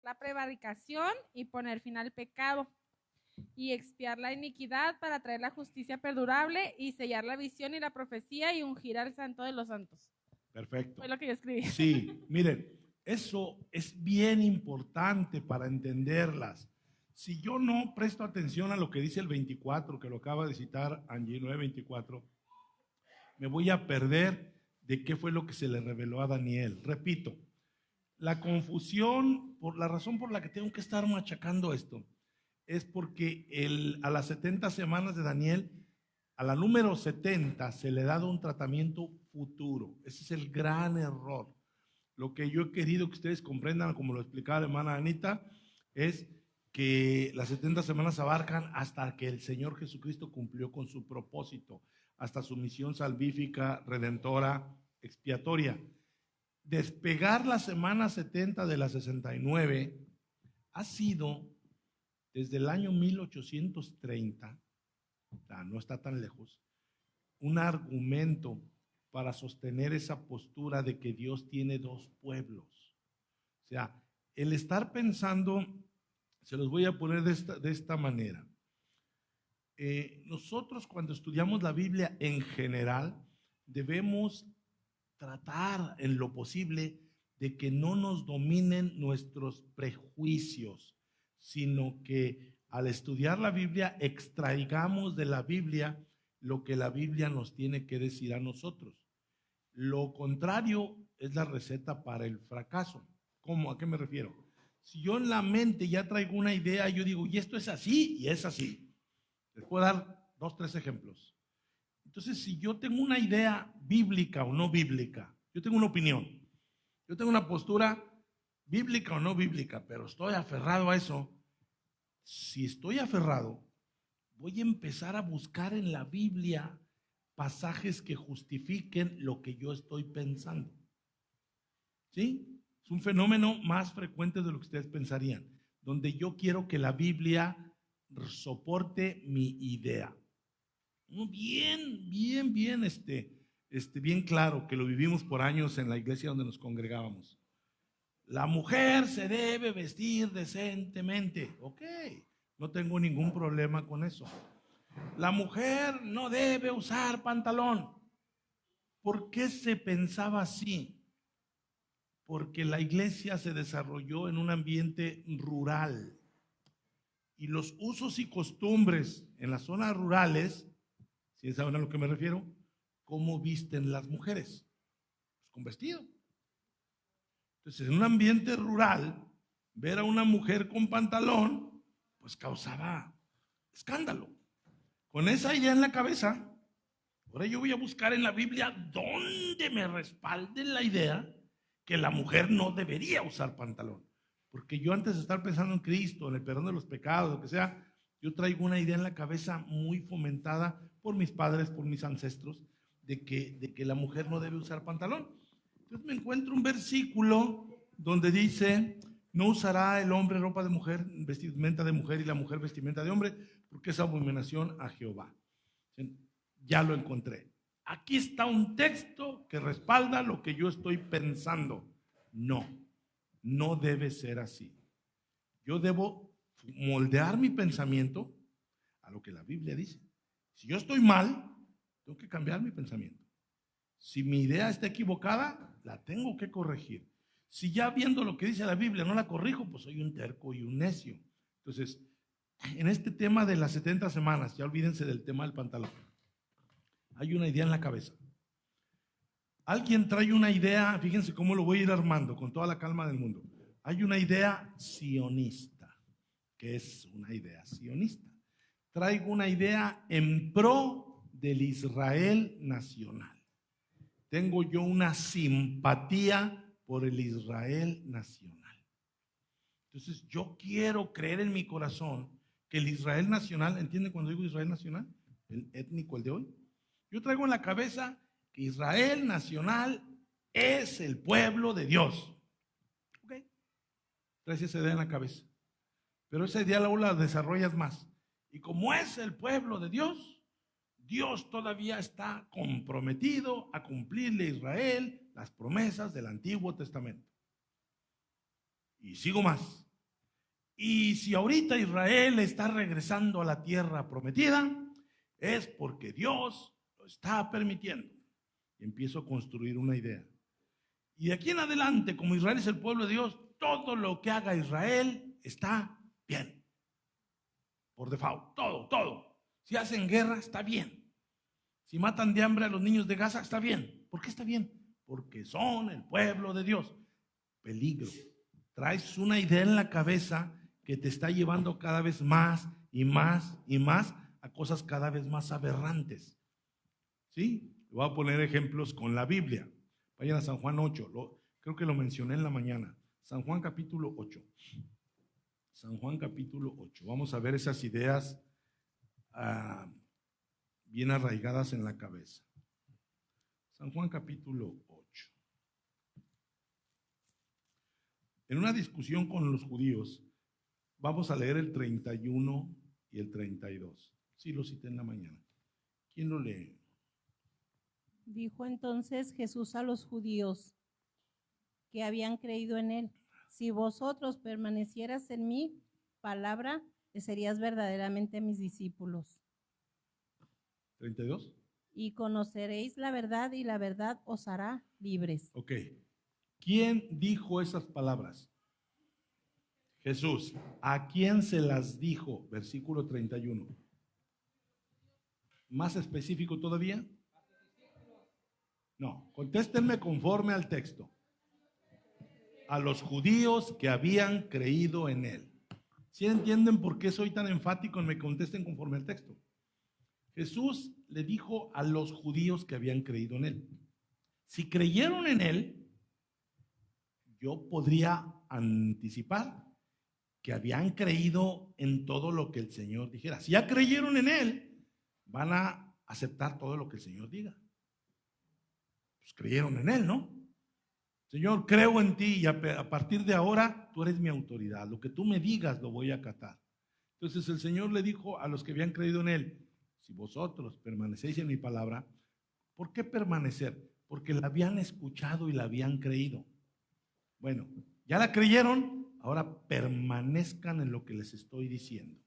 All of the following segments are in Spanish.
la prevaricación y poner fin al pecado, y expiar la iniquidad para traer la justicia perdurable y sellar la visión y la profecía y ungir al santo de los santos. Perfecto. Fue lo que yo escribí. Sí, miren, eso es bien importante para entenderlas. Si yo no presto atención a lo que dice el 24, que lo acaba de citar Angie, 9:24, me voy a perder de qué fue lo que se le reveló a Daniel. Repito, la confusión, por la razón por la que tengo que estar machacando esto, es porque a las 70 semanas de Daniel, a la número 70 se le ha dado un tratamiento futuro. Ese es el gran error. Lo que yo he querido que ustedes comprendan, como lo explicaba la hermana Anita, es que las 70 semanas abarcan hasta que el Señor Jesucristo cumplió con su propósito, hasta su misión salvífica, redentora, expiatoria. Despegar la semana 70 de la 69 ha sido desde el año 1830, no está tan lejos, un argumento para sostener esa postura de que Dios tiene dos pueblos. O sea, el estar pensando, se los voy a poner de esta manera. Nosotros cuando estudiamos la Biblia en general, debemos tratar en lo posible de que no nos dominen nuestros prejuicios, sino que al estudiar la Biblia extraigamos de la Biblia lo que la Biblia nos tiene que decir a nosotros. Lo contrario es la receta para el fracaso. ¿Cómo? ¿A qué me refiero? Si yo en la mente ya traigo una idea, yo digo, y esto es así y es así. Les puedo dar 2, 3 ejemplos. Entonces, si yo tengo una idea bíblica o no bíblica, yo tengo una opinión, yo tengo una postura bíblica o no bíblica, pero estoy aferrado a eso. Si estoy aferrado, voy a empezar a buscar en la Biblia pasajes que justifiquen lo que yo estoy pensando. ¿Sí? Es un fenómeno más frecuente de lo que ustedes pensarían, donde yo quiero que la Biblia soporte mi idea. Bien, bien claro, que lo vivimos por años en la iglesia donde nos congregábamos. La mujer se debe vestir decentemente. Ok, no tengo ningún problema con eso. La mujer no debe usar pantalón. ¿Por qué se pensaba así? Porque la iglesia se desarrolló en un ambiente rural y los usos y costumbres en las zonas rurales, ¿sí saben a lo que me refiero? ¿Cómo visten las mujeres? Pues con vestido. Entonces, en un ambiente rural, ver a una mujer con pantalón, pues causaba escándalo. Con esa idea en la cabeza, ahora yo voy a buscar en la Biblia donde me respalde la idea que la mujer no debería usar pantalón. Porque yo antes de estar pensando en Cristo, en el perdón de los pecados, lo que sea, yo traigo una idea en la cabeza muy fomentada por mis padres, por mis ancestros, de que la mujer no debe usar pantalón. Entonces me encuentro un versículo donde dice, no usará el hombre ropa de mujer, vestimenta de mujer, y la mujer vestimenta de hombre, porque es abominación a Jehová. Ya lo encontré. Aquí está un texto que respalda lo que yo estoy pensando. No debe ser así. Yo debo moldear mi pensamiento a lo que la Biblia dice. Si yo estoy mal, tengo que cambiar mi pensamiento. Si mi idea está equivocada, la tengo que corregir. Si ya viendo lo que dice la Biblia no la corrijo, pues soy un terco y un necio. Entonces, en este tema de las 70 semanas, ya olvídense del tema del pantalón. Hay una idea en la cabeza. Alguien trae una idea, fíjense cómo lo voy a ir armando con toda la calma del mundo. Hay una idea sionista. ¿Qué es una idea sionista? Traigo una idea en pro del Israel nacional. Tengo yo una simpatía por el Israel nacional. Entonces yo quiero creer en mi corazón que el Israel nacional, ¿entienden cuando digo Israel nacional? El étnico, el de hoy. Yo traigo en la cabeza que Israel nacional es el pueblo de Dios. ¿Ok? Traes esa idea en la cabeza. Pero esa idea luego la desarrollas más. Y como es el pueblo de Dios, Dios todavía está comprometido a cumplirle a Israel las promesas del Antiguo Testamento. Y sigo más. Y si ahorita Israel está regresando a la tierra prometida, es porque Dios lo está permitiendo. Y empiezo a construir una idea. Y de aquí en adelante, como Israel es el pueblo de Dios, todo lo que haga Israel está bien. Por default, todo. Si hacen guerra, está bien. Si matan de hambre a los niños de Gaza, está bien. ¿Por qué está bien? Porque son el pueblo de Dios. Peligro. Traes una idea en la cabeza que te está llevando cada vez más y más y más a cosas cada vez más aberrantes. ¿Sí? Voy a poner ejemplos con la Biblia. Vayan a San Juan 8, creo que lo mencioné en la mañana. San Juan capítulo 8. San Juan capítulo 8. Vamos a ver esas ideas bien arraigadas en la cabeza. San Juan capítulo 8. En una discusión con los judíos, vamos a leer el 31 y el 32. Sí, lo cité en la mañana. ¿Quién lo lee? Dijo entonces Jesús a los judíos que habían creído en él: si vosotros permanecieras en mi palabra, serías verdaderamente mis discípulos. 32. Y conoceréis la verdad, y la verdad os hará libres. Ok. ¿Quién dijo esas palabras? Jesús. ¿A quién se las dijo? Versículo 31. ¿Más específico todavía? No, contéstenme conforme al texto. A los judíos que habían creído en él. ¿Sí entienden por qué soy tan enfático en me contesten conforme al texto? Jesús le dijo a los judíos que habían creído en él. Si creyeron en él, yo podría anticipar que habían creído en todo lo que el Señor dijera. Si ya creyeron en él, van a aceptar todo lo que el Señor diga. Pues creyeron en él, ¿no? Señor, creo en ti y a partir de ahora tú eres mi autoridad. Lo que tú me digas lo voy a acatar. Entonces el Señor le dijo a los que habían creído en él: si vosotros permanecéis en mi palabra. ¿Por qué permanecer? Porque la habían escuchado y la habían creído. Bueno, ya la creyeron, ahora permanezcan en lo que les estoy diciendo.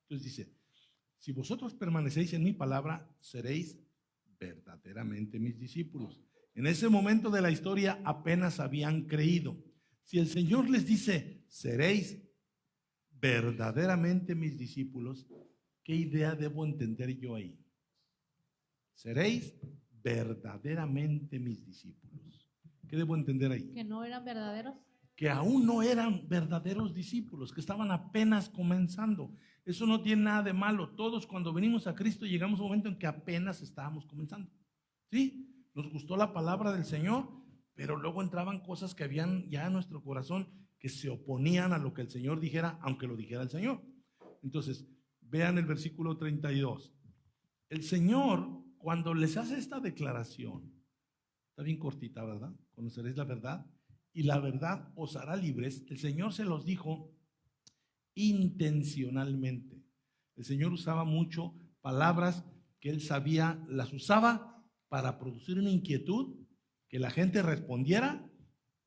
Entonces dice: si vosotros permanecéis en mi palabra, seréis verdaderamente mis discípulos. En ese momento de la historia apenas habían creído. Si el Señor les dice: seréis verdaderamente mis discípulos, ¿qué idea debo entender yo ahí? Seréis verdaderamente mis discípulos. ¿Qué debo entender ahí? Que no eran verdaderos. Que aún no eran verdaderos discípulos, que estaban apenas comenzando. Eso no tiene nada de malo. Todos cuando venimos a Cristo llegamos a un momento en que apenas estábamos comenzando. ¿Sí? Nos gustó la palabra del Señor, pero luego entraban cosas que habían ya en nuestro corazón que se oponían a lo que el Señor dijera, aunque lo dijera el Señor. Entonces, vean el versículo 32. El Señor, cuando les hace esta declaración, está bien cortita, ¿verdad? Conoceréis la verdad y la verdad os hará libres. El Señor se los dijo intencionalmente. El Señor usaba mucho palabras que Él sabía, las usaba para producir una inquietud, que la gente respondiera,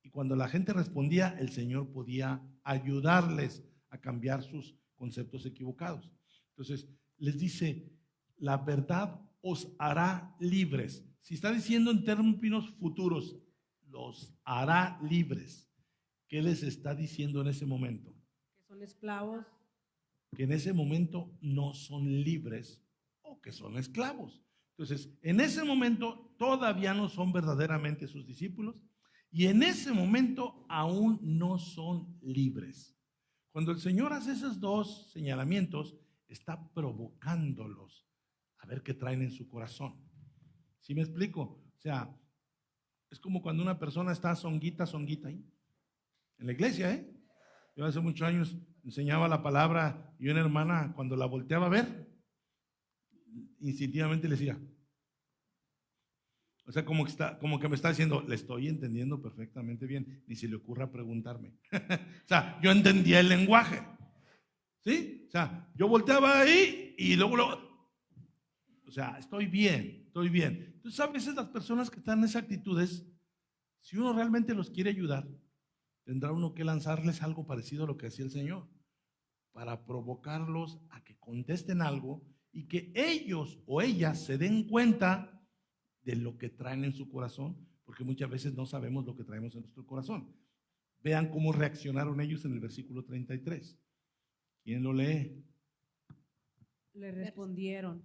y cuando la gente respondía, el Señor podía ayudarles a cambiar sus conceptos equivocados. Entonces, les dice: la verdad os hará libres. Si está diciendo en términos futuros, los hará libres, ¿qué les está diciendo en ese momento? Que son esclavos. Que en ese momento no son libres o que son esclavos. Entonces, en ese momento todavía no son verdaderamente sus discípulos y en ese momento aún no son libres. Cuando el Señor hace esos dos señalamientos, está provocándolos a ver qué traen en su corazón. ¿Sí me explico? O sea, es como cuando una persona está zonguita ahí, en la iglesia, ¿eh? Yo hace muchos años enseñaba la palabra y una hermana, cuando la volteaba a ver, instintivamente le decía, o sea, como que me está diciendo: le estoy entendiendo perfectamente bien, ni se le ocurra preguntarme. O sea, yo entendía el lenguaje, ¿sí? O sea, yo volteaba ahí y luego, o sea, estoy bien. Entonces, a veces las personas que están en esas actitudes, si uno realmente los quiere ayudar, tendrá uno que lanzarles algo parecido a lo que hacía el Señor. para provocarlos a que contesten algo y que ellos o ellas se den cuenta de lo que traen en su corazón, porque muchas veces no sabemos lo que traemos en nuestro corazón. Vean cómo reaccionaron ellos en el versículo 33. ¿Quién lo lee? Le respondieron: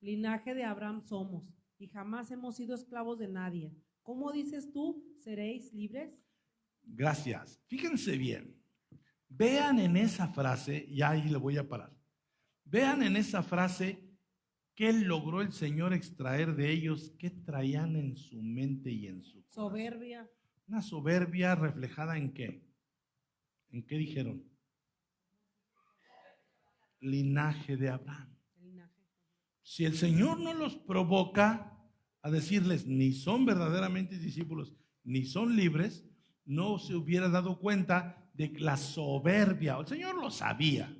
linaje de Abraham somos, y jamás hemos sido esclavos de nadie. ¿Cómo dices tú, seréis libres? Gracias. Fíjense bien. Vean en esa frase, y ahí le voy a parar. Vean en esa frase qué logró el Señor extraer de ellos, qué traían en su mente y en su corazón. Soberbia. Una soberbia reflejada en qué. ¿En qué dijeron? Linaje de Abraham. Si el Señor no los provoca a decirles ni son verdaderamente discípulos, ni son libres, no se hubiera dado cuenta de la soberbia. El Señor lo sabía,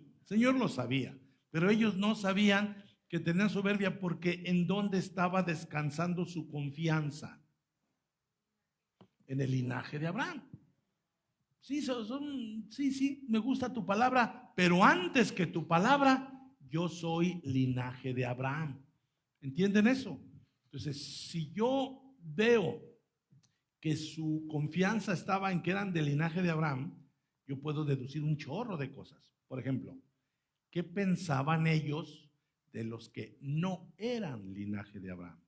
pero ellos no sabían que tenían soberbia porque en dónde estaba descansando su confianza. En el linaje de Abraham. Sí, sí, me gusta tu palabra, pero antes que tu palabra, yo soy linaje de Abraham. ¿Entienden eso? Entonces, si yo veo que su confianza estaba en que eran del linaje de Abraham, yo puedo deducir un chorro de cosas. Por ejemplo, ¿qué pensaban ellos de los que no eran linaje de Abraham?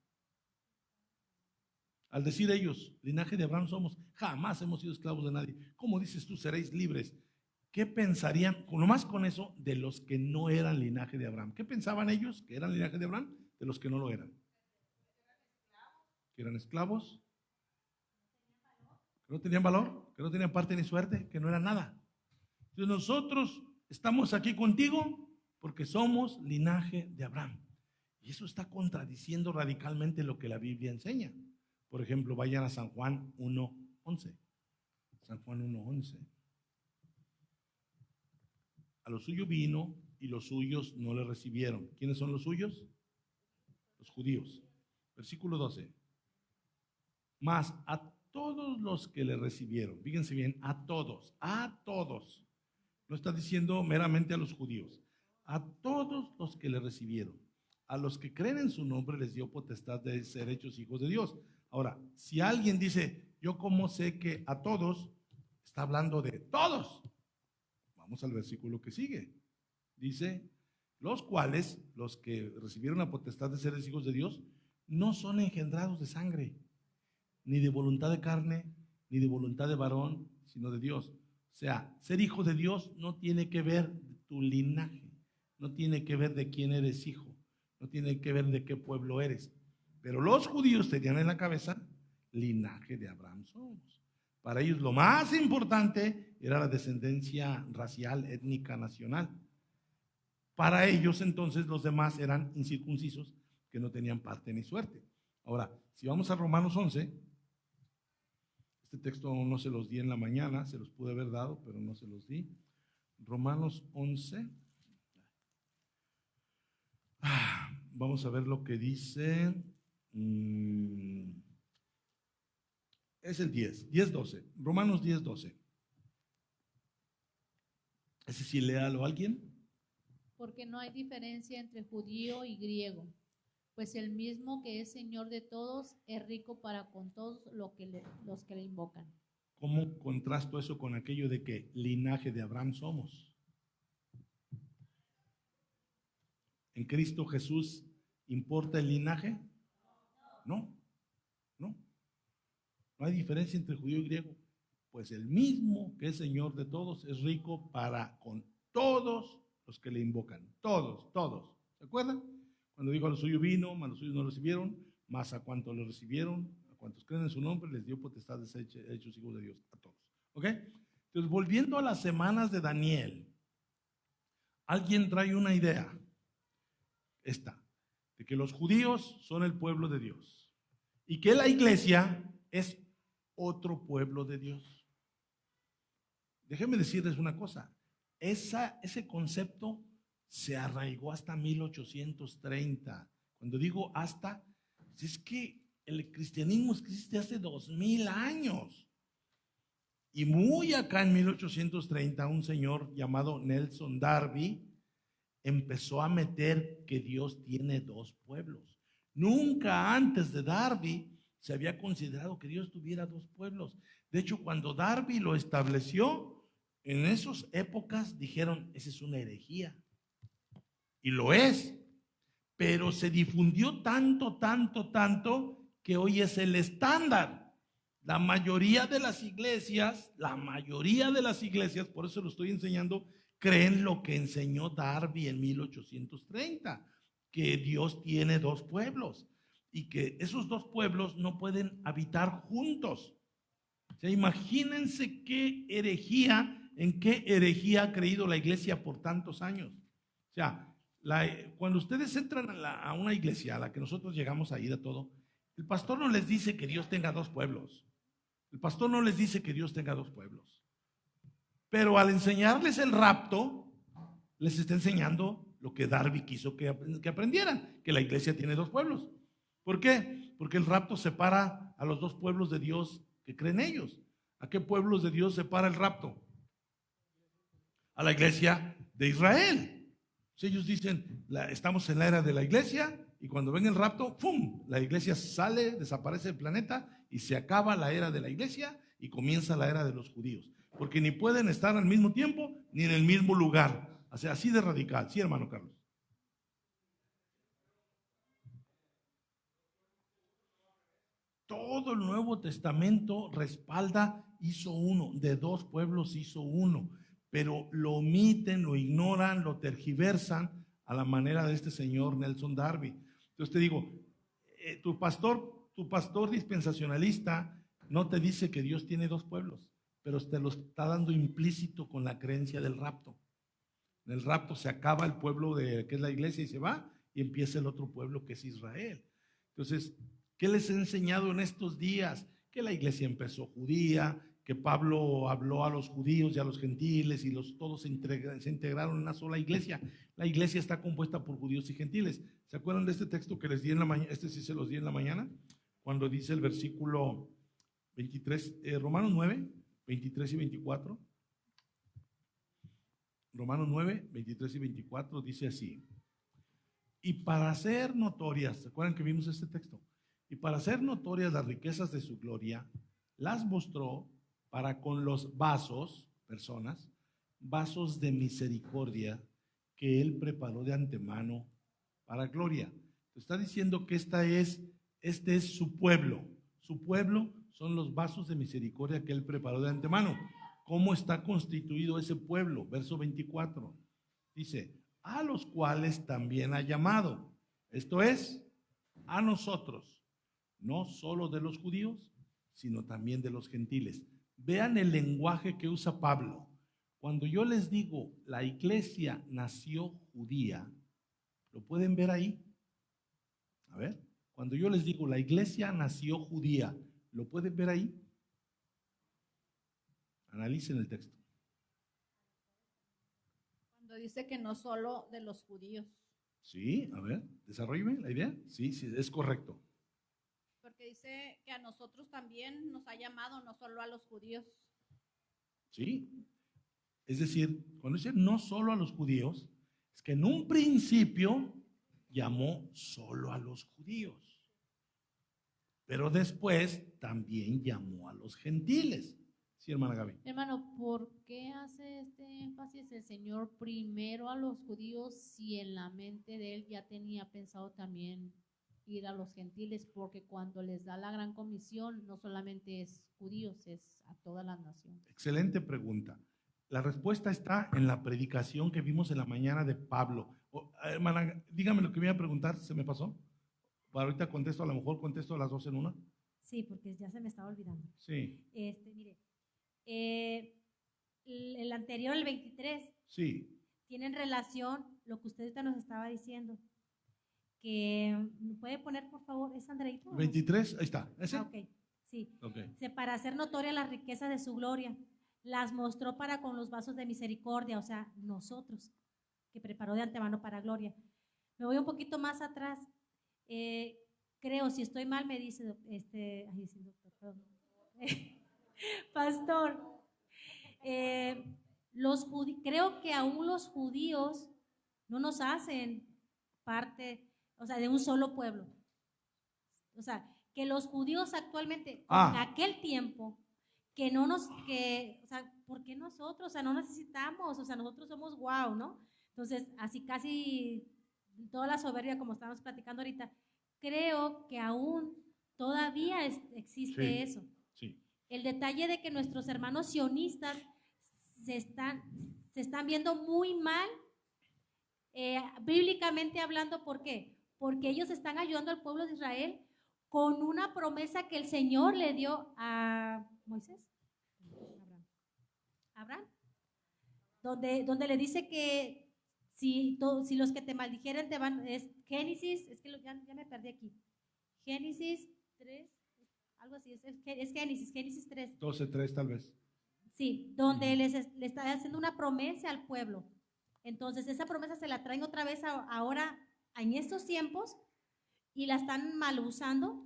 Al decir ellos, linaje de Abraham somos, jamás hemos sido esclavos de nadie. ¿Cómo dices tú, seréis libres? ¿Qué pensarían, nomás con eso, de los que no eran linaje de Abraham? ¿Qué pensaban ellos que eran linaje de Abraham de los que no lo eran? ¿Que eran esclavos? ¿Que no tenían valor? ¿Que no tenían parte ni suerte? ¿Que no eran nada? Entonces nosotros estamos aquí contigo porque somos linaje de Abraham. Y eso está contradiciendo radicalmente lo que la Biblia enseña. Por ejemplo, vayan a San Juan 1:11. San Juan 1:11. A lo suyo vino y los suyos no le recibieron. ¿Quiénes son los suyos? Los judíos. Versículo 12. Mas a todos los que le recibieron, fíjense bien, a todos. No está diciendo meramente a los judíos. A todos los que le recibieron, a los que creen en su nombre les dio potestad de ser hechos hijos de Dios. Ahora, si alguien dice, yo cómo sé que a todos, está hablando de todos. Vamos al versículo que sigue. Dice, los cuales, los que recibieron la potestad de ser hijos de Dios, no son engendrados de sangre, ni de voluntad de carne, ni de voluntad de varón, sino de Dios. O sea, ser hijo de Dios no tiene que ver tu linaje, no tiene que ver de quién eres hijo, no tiene que ver de qué pueblo eres. Pero los judíos tenían en la cabeza, linaje de Abraham somos. Para ellos lo más importante era la descendencia racial, étnica, nacional. Para ellos entonces los demás eran incircuncisos que no tenían parte ni suerte. Ahora, si vamos a Romanos 11, este texto no se los di en la mañana, se los pude haber dado, pero no se los di. Romanos 11. Vamos a ver lo que dice. Es el 10:12. Romanos 10:12. Ese sí, léalo alguien. Porque no hay diferencia entre judío y griego, pues el mismo que es Señor de todos es rico para con todos los que le invocan. ¿Cómo contrasto eso con aquello de que linaje de Abraham somos? ¿En Cristo Jesús importa el linaje? No. No hay diferencia entre judío y griego. Pues el mismo que es Señor de todos es rico para con todos los que le invocan. Todos. ¿Se acuerdan? Cuando dijo a los suyos vino, mas los suyos no recibieron, más a cuantos lo recibieron, a cuantos creen en su nombre, les dio potestad de ser hechos hijos de Dios, a todos. ¿Ok? Entonces, volviendo a las semanas de Daniel, alguien trae una idea, esta, de que los judíos son el pueblo de Dios y que la iglesia es otro pueblo de Dios. Déjenme decirles una cosa, ese concepto se arraigó hasta 1830. Cuando digo hasta, es que el cristianismo existe hace 2000 años. Y muy acá en 1830, un señor llamado Nelson Darby empezó a meter que Dios tiene dos pueblos. Nunca antes de Darby se había considerado que Dios tuviera dos pueblos. De hecho, cuando Darby lo estableció, en esas épocas dijeron, esa es una herejía. Y lo es. Pero se difundió tanto, que hoy es el estándar. La mayoría de las iglesias, por eso lo estoy enseñando, creen lo que enseñó Darby en 1830, que Dios tiene dos pueblos y que esos dos pueblos no pueden habitar juntos. O sea, imagínense en qué herejía ha creído la iglesia por tantos años. O sea, cuando ustedes entran a una iglesia a la que nosotros llegamos a ir a todo, el pastor no les dice que Dios tenga dos pueblos. El pastor no les dice que Dios tenga dos pueblos. Pero al enseñarles el rapto, les está enseñando lo que Darby quiso que aprendieran, que la iglesia tiene dos pueblos. ¿Por qué? Porque el rapto separa a los dos pueblos de Dios que creen ellos. ¿A qué pueblos de Dios separa el rapto? A la iglesia de Israel. Si ellos dicen, estamos en la era de la iglesia, y cuando ven el rapto, ¡pum!, la iglesia sale, desaparece del planeta y se acaba la era de la iglesia y comienza la era de los judíos. Porque ni pueden estar al mismo tiempo ni en el mismo lugar. O sea, así de radical. Sí, hermano Carlos. Todo el Nuevo Testamento respalda, hizo uno, de dos pueblos hizo uno, pero lo omiten, lo ignoran, lo tergiversan a la manera de este señor Nelson Darby. Entonces te digo, tu pastor dispensacionalista no te dice que Dios tiene dos pueblos, pero te lo está dando implícito con la creencia del rapto. En el rapto se acaba el pueblo que es la iglesia y se va, y empieza el otro pueblo que es Israel. Entonces, ¿qué les he enseñado en estos días? Que la iglesia empezó judía, que Pablo habló a los judíos y a los gentiles y todos se integraron en una sola iglesia. La iglesia está compuesta por judíos y gentiles. ¿Se acuerdan de este texto que les di en la mañana? Este sí se los di en la mañana, cuando dice el versículo 23, Romanos 9, 23 y 24. Romanos 9, 23 y 24 dice así: y para hacer notorias, ¿se acuerdan que vimos este texto? Y para hacer notorias las riquezas de su gloria, las mostró para con los vasos, personas, vasos de misericordia que él preparó de antemano para gloria. Está diciendo que este es su pueblo. Su pueblo son los vasos de misericordia que él preparó de antemano. ¿Cómo está constituido ese pueblo? Verso 24. Dice, a los cuales también ha llamado. Esto es, a nosotros, no solo de los judíos, sino también de los gentiles. Vean el lenguaje que usa Pablo. Cuando yo les digo, la iglesia nació judía, ¿lo pueden ver ahí? A ver, cuando yo les digo, la iglesia nació judía, ¿lo pueden ver ahí? Analicen el texto. Cuando dice que no solo de los judíos. Sí, a ver, desarrolleme la idea. Sí, sí, es correcto. Porque dice que a nosotros también nos ha llamado, no solo a los judíos. Sí, es decir, cuando dice no solo a los judíos, es que en un principio llamó solo a los judíos, pero después también llamó a los gentiles. Sí, hermana Gaby. Hermano, ¿por qué hace este énfasis el Señor primero a los judíos si en la mente de él ya tenía pensado también ir a los gentiles? Porque cuando les da la gran comisión, no solamente es judíos, es a toda la nación. Excelente pregunta. La respuesta está en la predicación que vimos en la mañana de Pablo. Hermana, dígame lo que me iba a preguntar, ¿se me pasó? Para ahorita contesto, a lo mejor contesto a las dos en una. Sí, porque ya se me estaba olvidando. Sí. Mire, el anterior, el 23, Sí. tiene en relación lo que usted ahorita nos estaba diciendo. Que, ¿me puede poner, por favor, es Andreito? 23, ahí está. ¿Ese? Ok, sí. Okay. Para hacer notoria las riquezas de su gloria, las mostró para con los vasos de misericordia, o sea, nosotros, que preparó de antemano para gloria. Me voy un poquito más atrás. Creo, si estoy mal, me dice, ay, sí, doctor, perdón. Pastor, Creo que aún los judíos no nos hacen parte, o sea, de un solo pueblo. O sea, que los judíos actualmente, en aquel tiempo, o sea, ¿por qué nosotros? O sea, no necesitamos, o sea, nosotros somos guau, ¿no? Entonces, así casi toda la soberbia, como estábamos platicando ahorita, creo que aún todavía existe eso. Sí. El detalle de que nuestros hermanos sionistas se están viendo muy mal, bíblicamente hablando. ¿Por qué? Porque ellos están ayudando al pueblo de Israel con una promesa que el Señor le dio a Moisés, Abraham, donde le dice que si los que te maldijeren te van, es Génesis, es que ya me perdí aquí, Génesis 3, algo así, es Génesis 3. 12:3 tal vez. Sí, donde le está haciendo una promesa al pueblo. Entonces esa promesa se la traen otra vez ahora en estos tiempos y la están mal usando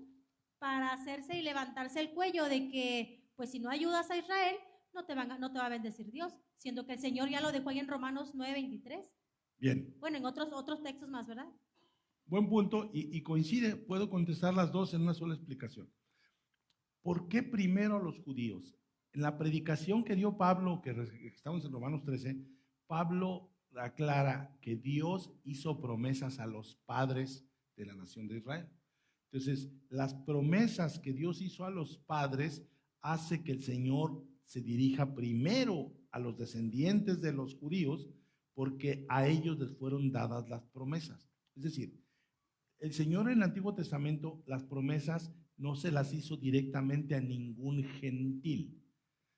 para hacerse y levantarse el cuello de que, pues si no ayudas a Israel, no te va a bendecir Dios, siendo que el Señor ya lo dejó ahí en Romanos 9:23. Bien. Bueno, en otros textos más, ¿verdad? Buen punto y coincide, puedo contestar las dos en una sola explicación. ¿Por qué primero a los judíos? En la predicación que dio Pablo, que estamos en Romanos 13, Pablo aclara que Dios hizo promesas a los padres de la nación de Israel. Entonces, las promesas que Dios hizo a los padres hace que el Señor se dirija primero a los descendientes de los judíos porque a ellos les fueron dadas las promesas. Es decir, el Señor en el Antiguo Testamento las promesas no se las hizo directamente a ningún gentil.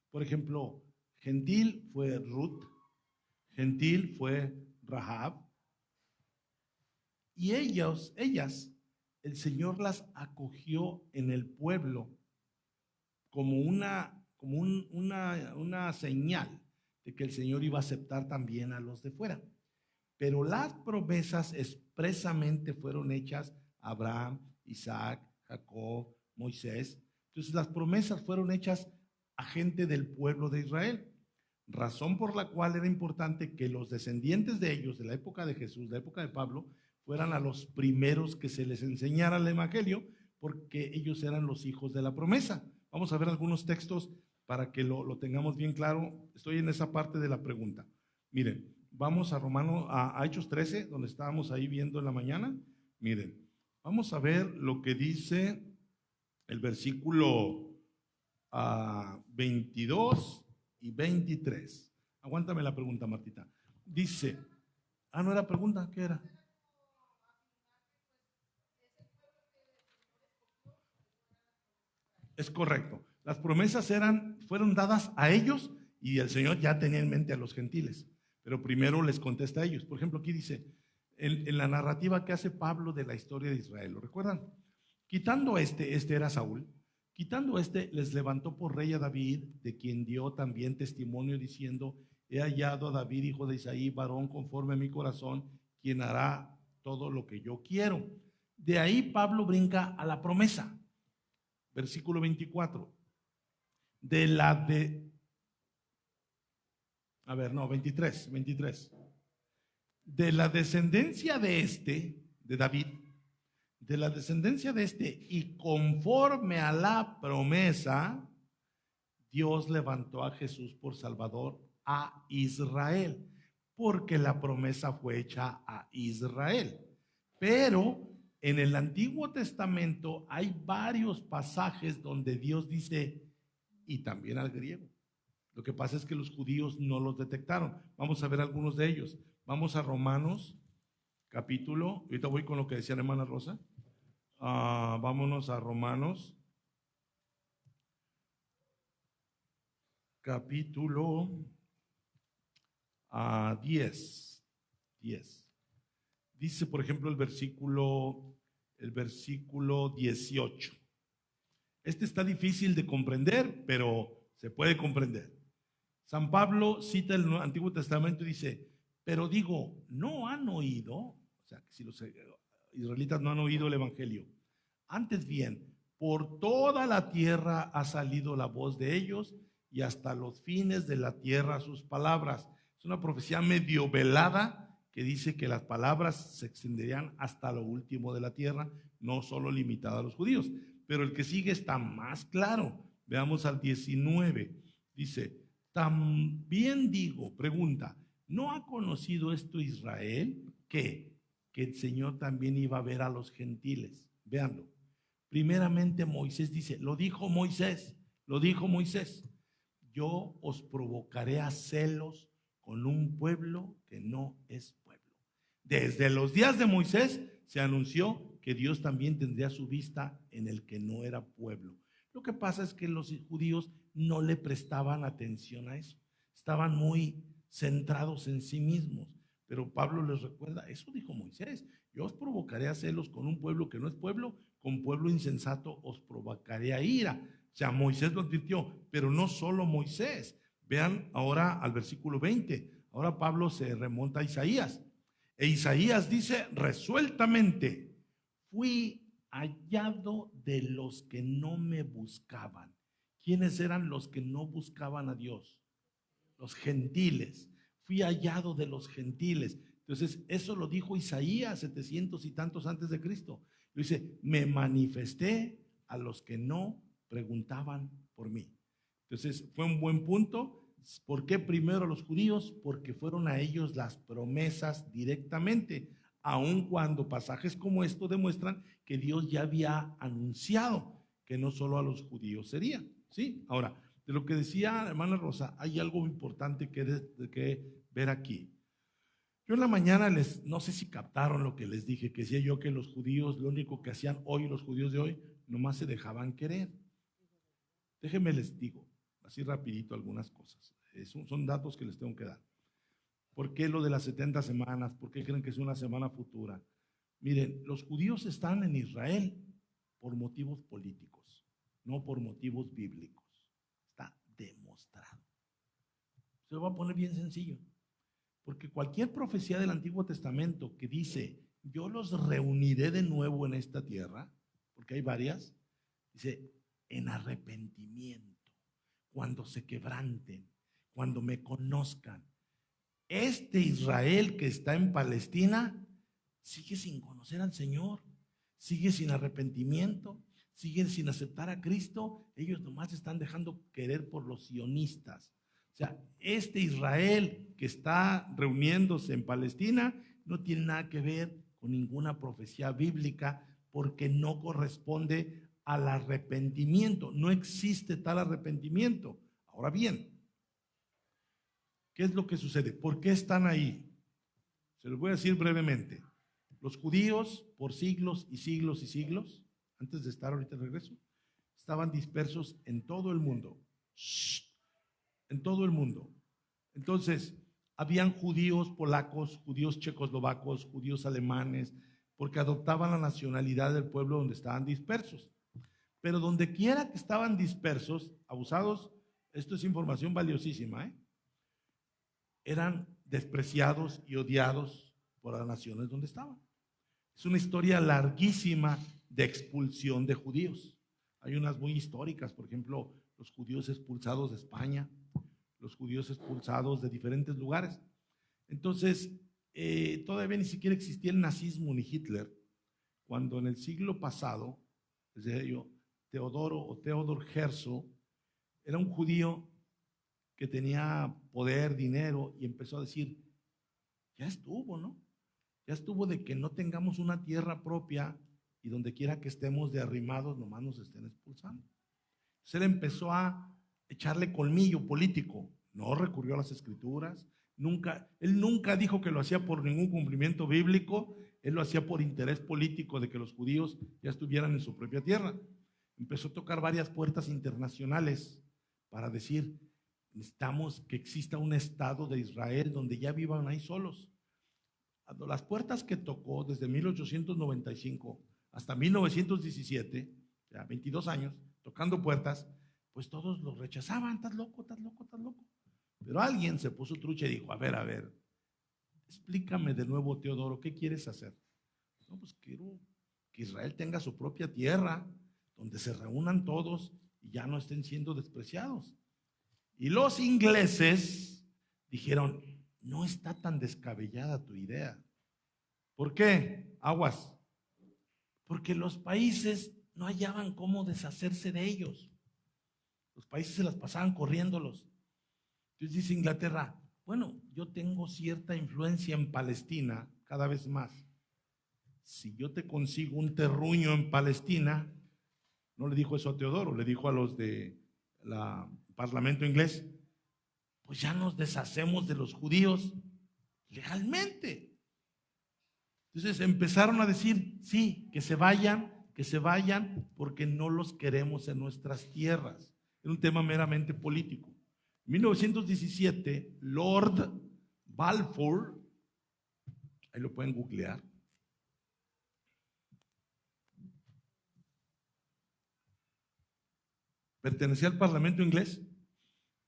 Por ejemplo, gentil fue Ruth, gentil fue Rahab, y ellas, el Señor las acogió en el pueblo como una señal de que el Señor iba a aceptar también a los de fuera. Pero las promesas expresamente fueron hechas a Abraham, Isaac, Jacob, Moisés. Entonces las promesas fueron hechas a gente del pueblo de Israel, razón por la cual era importante que los descendientes de ellos, de la época de Jesús, de la época de Pablo, fueran a los primeros que se les enseñara el evangelio, porque ellos eran los hijos de la promesa. Vamos a ver algunos textos para que lo tengamos bien claro. Estoy en esa parte de la pregunta. Miren, vamos a Hechos 13, donde estábamos ahí viendo en la mañana. Miren, vamos a ver lo que dice el versículo 22 y 23. Aguántame la pregunta, Martita. Dice, no era pregunta, ¿qué era? Es correcto. Las promesas fueron dadas a ellos y el Señor ya tenía en mente a los gentiles, pero primero les contesta a ellos. Por ejemplo, aquí dice, en la narrativa que hace Pablo de la historia de Israel, ¿lo recuerdan? Quitando este era Saúl, quitando les levantó por rey a David, de quien dio también testimonio diciendo, he hallado a David, hijo de Isaí, varón conforme a mi corazón, quien hará todo lo que yo quiero. De ahí Pablo brinca a la promesa. Versículo 24. 23. De la descendencia de David, de la descendencia de y conforme a la promesa, Dios levantó a Jesús por Salvador a Israel, porque la promesa fue hecha a Israel. Pero en el Antiguo Testamento hay varios pasajes donde Dios dice, y también al griego. Lo que pasa es que los judíos no los detectaron. Vamos a ver algunos de ellos. Vamos a Romanos, capítulo, ahorita voy con lo que decía la hermana Rosa. Vámonos a Romanos, capítulo 10. Dice, por ejemplo, el versículo 18. Este está difícil de comprender, pero se puede comprender. San Pablo cita el Antiguo Testamento y dice, pero digo, ¿no han oído? O sea, si los israelitas no han oído el evangelio. Antes bien, por toda la tierra ha salido la voz de ellos y hasta los fines de la tierra sus palabras. Es una profecía medio velada que dice que las palabras se extenderían hasta lo último de la tierra, no solo limitada a los judíos. Pero el que sigue está más claro. Veamos al 19. Dice, también digo, pregunta, ¿no ha conocido esto Israel? ¿Qué? Que el Señor también iba a ver a los gentiles. Véanlo. Primeramente Moisés dice, lo dijo Moisés, yo os provocaré a celos con un pueblo que no es pueblo. Desde los días de Moisés se anunció que Dios también tendría su vista en el que no era pueblo. Lo que pasa es que los judíos no le prestaban atención a eso. Estaban muy centrados en sí mismos. Pero Pablo les recuerda, eso dijo Moisés, yo os provocaré a celos con un pueblo que no es pueblo, con pueblo insensato os provocaré a ira. O sea, Moisés lo advirtió, pero no solo Moisés. Vean ahora al versículo 20. Ahora Pablo se remonta a Isaías. E Isaías dice resueltamente, fui hallado de los que no me buscaban. ¿Quiénes eran los que no buscaban a Dios? Los gentiles. Fui hallado de los gentiles. Entonces, eso lo dijo Isaías 700 y tantos antes de Cristo. Dice, me manifesté a los que no preguntaban por mí. Entonces, fue un buen punto. ¿Por qué primero a los judíos? Porque fueron a ellos las promesas directamente, aun cuando pasajes como esto demuestran que Dios ya había anunciado que no solo a los judíos sería. ¿Sí? Ahora, de lo que decía hermana Rosa, hay algo importante que ver aquí. Yo en la mañana no sé si captaron lo que les dije, que decía yo que los judíos, lo único que hacían hoy, los judíos de hoy, nomás se dejaban querer. Déjenme les digo, así rapidito algunas cosas. Son datos que les tengo que dar. ¿Por qué lo de las 70 semanas? ¿Por qué creen que es una semana futura? Miren, los judíos están en Israel por motivos políticos, no por motivos bíblicos. Está demostrado. Se lo voy a poner bien sencillo. Porque cualquier profecía del Antiguo Testamento que dice, yo los reuniré de nuevo en esta tierra, porque hay varias, dice, en arrepentimiento, cuando se quebranten, cuando me conozcan. Este Israel que está en Palestina sigue sin conocer al Señor, sigue sin arrepentimiento, sigue sin aceptar a Cristo. Ellos nomás están dejando querer por los sionistas. O sea, este Israel que está reuniéndose en Palestina no tiene nada que ver con ninguna profecía bíblica porque no corresponde al arrepentimiento. No existe tal arrepentimiento. Ahora bien, ¿qué es lo que sucede? ¿Por qué están ahí? Se los voy a decir brevemente. Los judíos por siglos y siglos y siglos, antes de estar ahorita de regreso, estaban dispersos en todo el mundo. En todo el mundo. Entonces, habían judíos polacos, judíos checoslovacos, judíos alemanes, porque adoptaban la nacionalidad del pueblo donde estaban dispersos. Pero donde quiera que estaban dispersos, abusados, esto es información valiosísima, eran despreciados y odiados por las naciones donde estaban. Es una historia larguísima de expulsión de judíos. Hay unas muy históricas, por ejemplo, los judíos expulsados de España, los judíos expulsados de diferentes lugares. Entonces, todavía ni siquiera existía el nazismo ni Hitler, cuando en el siglo pasado, Theodor Herzl era un judío que tenía poder, dinero, y empezó a decir, ya estuvo, ¿no? Ya estuvo de que no tengamos una tierra propia y donde quiera que estemos de arrimados, nomás nos estén expulsando. Entonces él empezó a echarle colmillo político, no recurrió a las escrituras, él nunca dijo que lo hacía por ningún cumplimiento bíblico, él lo hacía por interés político de que los judíos ya estuvieran en su propia tierra. Empezó a tocar varias puertas internacionales para decir, necesitamos que exista un Estado de Israel donde ya vivan ahí solos. Las puertas que tocó desde 1895 hasta 1917, o sea, 22 años, tocando puertas, pues todos lo rechazaban, estás loco, estás loco, estás loco. Pero alguien se puso trucha y dijo, a ver, explícame de nuevo, Teodoro, ¿qué quieres hacer? No, pues quiero que Israel tenga su propia tierra, donde se reúnan todos y ya no estén siendo despreciados. Y los ingleses dijeron, no está tan descabellada tu idea. ¿Por qué? Aguas. Porque los países no hallaban cómo deshacerse de ellos. Los países se las pasaban corriéndolos. Entonces dice Inglaterra, bueno, yo tengo cierta influencia en Palestina cada vez más. Si yo te consigo un terruño en Palestina, no le dijo eso a Teodoro, le dijo a los de Parlamento inglés, pues ya nos deshacemos de los judíos legalmente. Entonces empezaron a decir, sí, que se vayan, porque no los queremos en nuestras tierras. Era un tema meramente político. En 1917, Lord Balfour, ahí lo pueden googlear, pertenecía al Parlamento inglés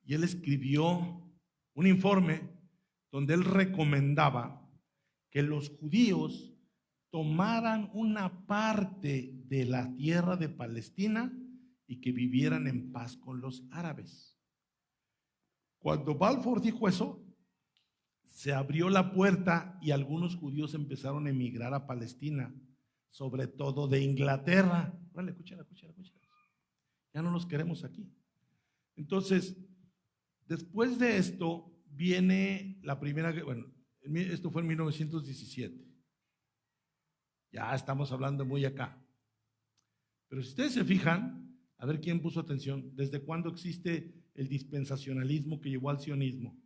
y él escribió un informe donde él recomendaba que los judíos tomaran una parte de la tierra de Palestina y que vivieran en paz con los árabes. Cuando Balfour dijo eso, se abrió la puerta y algunos judíos empezaron a emigrar a Palestina, sobre todo de Inglaterra. Órale, escúchala. Ya no los queremos aquí. Entonces, después de esto viene la primera, bueno, esto fue en 1917. Ya estamos hablando muy acá. Pero si ustedes se fijan, a ver quién puso atención, ¿desde cuándo existe el dispensacionalismo que llevó al sionismo?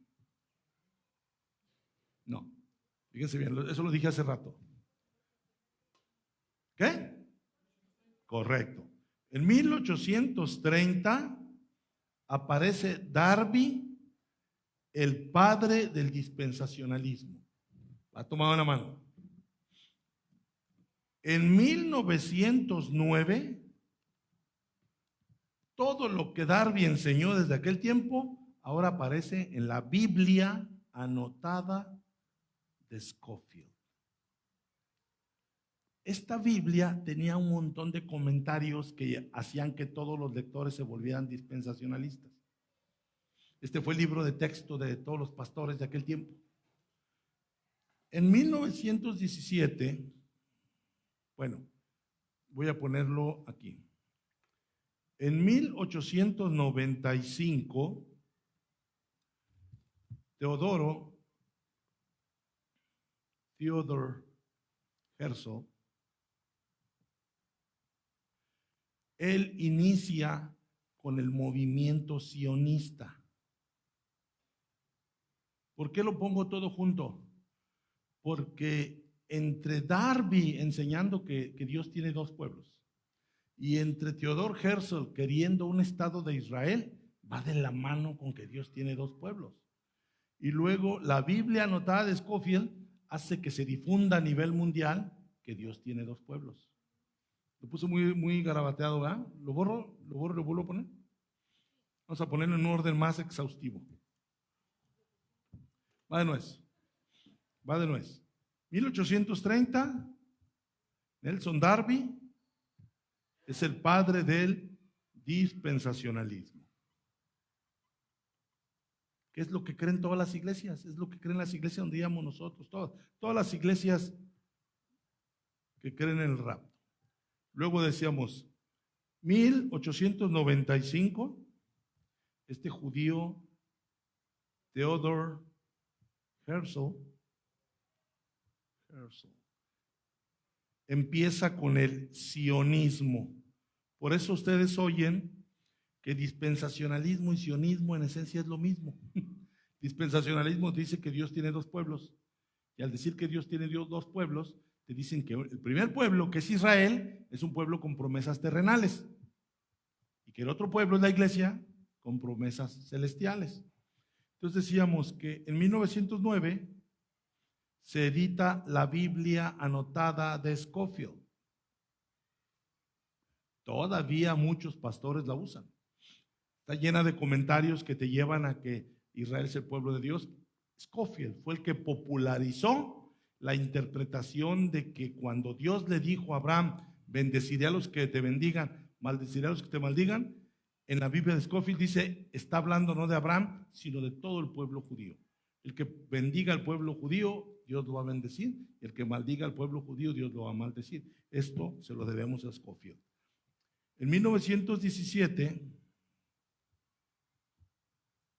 No, fíjense bien, eso lo dije hace rato. ¿Qué? Correcto. En 1830 aparece Darby, el padre del dispensacionalismo. Ha tomado una mano. En 1909, todo lo que Darby enseñó desde aquel tiempo, ahora aparece en la Biblia anotada de Scofield. Esta Biblia tenía un montón de comentarios que hacían que todos los lectores se volvieran dispensacionalistas. Este fue el libro de texto de todos los pastores de aquel tiempo. En 1917, bueno, voy a ponerlo aquí. En 1895, Theodor Herzl, él inicia con el movimiento sionista. ¿Por qué lo pongo todo junto? Porque entre Darby enseñando que Dios tiene dos pueblos y entre Theodor Herzl queriendo un Estado de Israel, va de la mano con que Dios tiene dos pueblos. Y luego la Biblia anotada de Scofield hace que se difunda a nivel mundial que Dios tiene dos pueblos. Lo puse muy garabateado, ¿verdad? ¿Lo borro? ¿Lo vuelvo a poner? Vamos a ponerlo en un orden más exhaustivo. Va de nuez. 1830, Nelson Darby es el padre del dispensacionalismo. ¿Qué es lo que creen todas las iglesias? Es lo que creen las iglesias donde íbamos nosotros, todas las iglesias que creen en el rapto. Luego decíamos, 1895, este judío Theodor Herzl empieza con el sionismo. Por eso ustedes oyen que dispensacionalismo y sionismo en esencia es lo mismo. Dispensacionalismo dice que Dios tiene dos pueblos, y al decir que Dios tiene dos pueblos, te dicen que el primer pueblo, que es Israel, es un pueblo con promesas terrenales, y que el otro pueblo es la iglesia con promesas celestiales. Entonces decíamos que en 1909 se edita la Biblia anotada de Scofield. Todavía muchos pastores la usan. Está llena de comentarios que te llevan a que Israel es el pueblo de Dios. Scofield fue el que popularizó la interpretación de que cuando Dios le dijo a Abraham, bendeciré a los que te bendigan, maldeciré a los que te maldigan, en la Biblia de Scofield dice, está hablando no de Abraham, sino de todo el pueblo judío. El que bendiga al pueblo judío, Dios lo va a bendecir, y el que maldiga al pueblo judío, Dios lo va a maldecir. Esto se lo debemos a Scofield. En 1917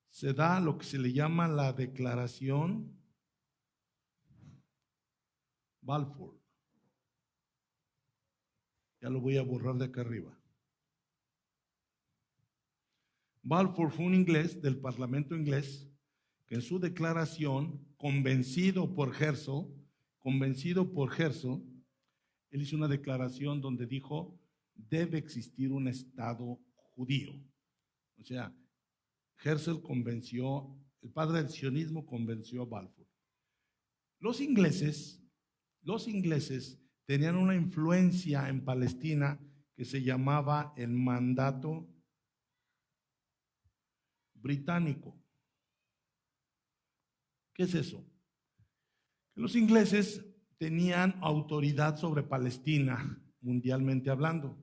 se da lo que se le llama la Declaración Balfour. Ya lo voy a borrar de acá arriba. Balfour fue un inglés del Parlamento inglés que en su declaración, convencido por Herzl, él hizo una declaración donde dijo, debe existir un Estado judío. O sea, Herzl convenció, el padre del sionismo convenció a Balfour. Los ingleses tenían una influencia en Palestina que se llamaba el mandato británico. ¿Qué es eso? Que los ingleses tenían autoridad sobre Palestina, mundialmente hablando.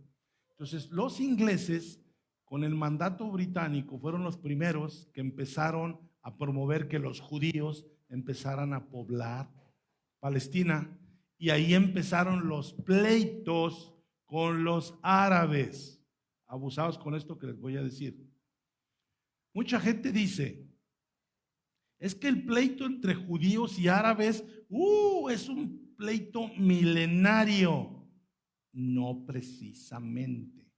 Entonces, los ingleses, con el mandato británico, fueron los primeros que empezaron a promover que los judíos empezaran a poblar Palestina. Y ahí empezaron los pleitos con los árabes. Abusados con esto que les voy a decir. Mucha gente dice, es que el pleito entre judíos y árabes, es un pleito milenario. No precisamente.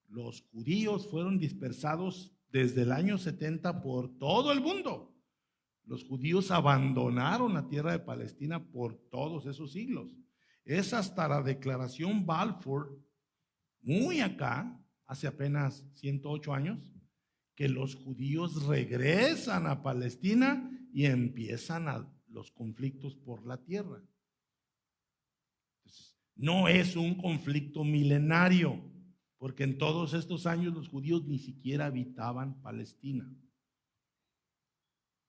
Los judíos fueron dispersados desde el año 70 por todo el mundo. Los judíos abandonaron la tierra de Palestina por todos esos siglos. Es hasta la declaración Balfour, muy acá, hace apenas 108 años, que los judíos regresan a Palestina y empiezan los conflictos por la tierra. Entonces, no es un conflicto milenario, porque en todos estos años los judíos ni siquiera habitaban Palestina.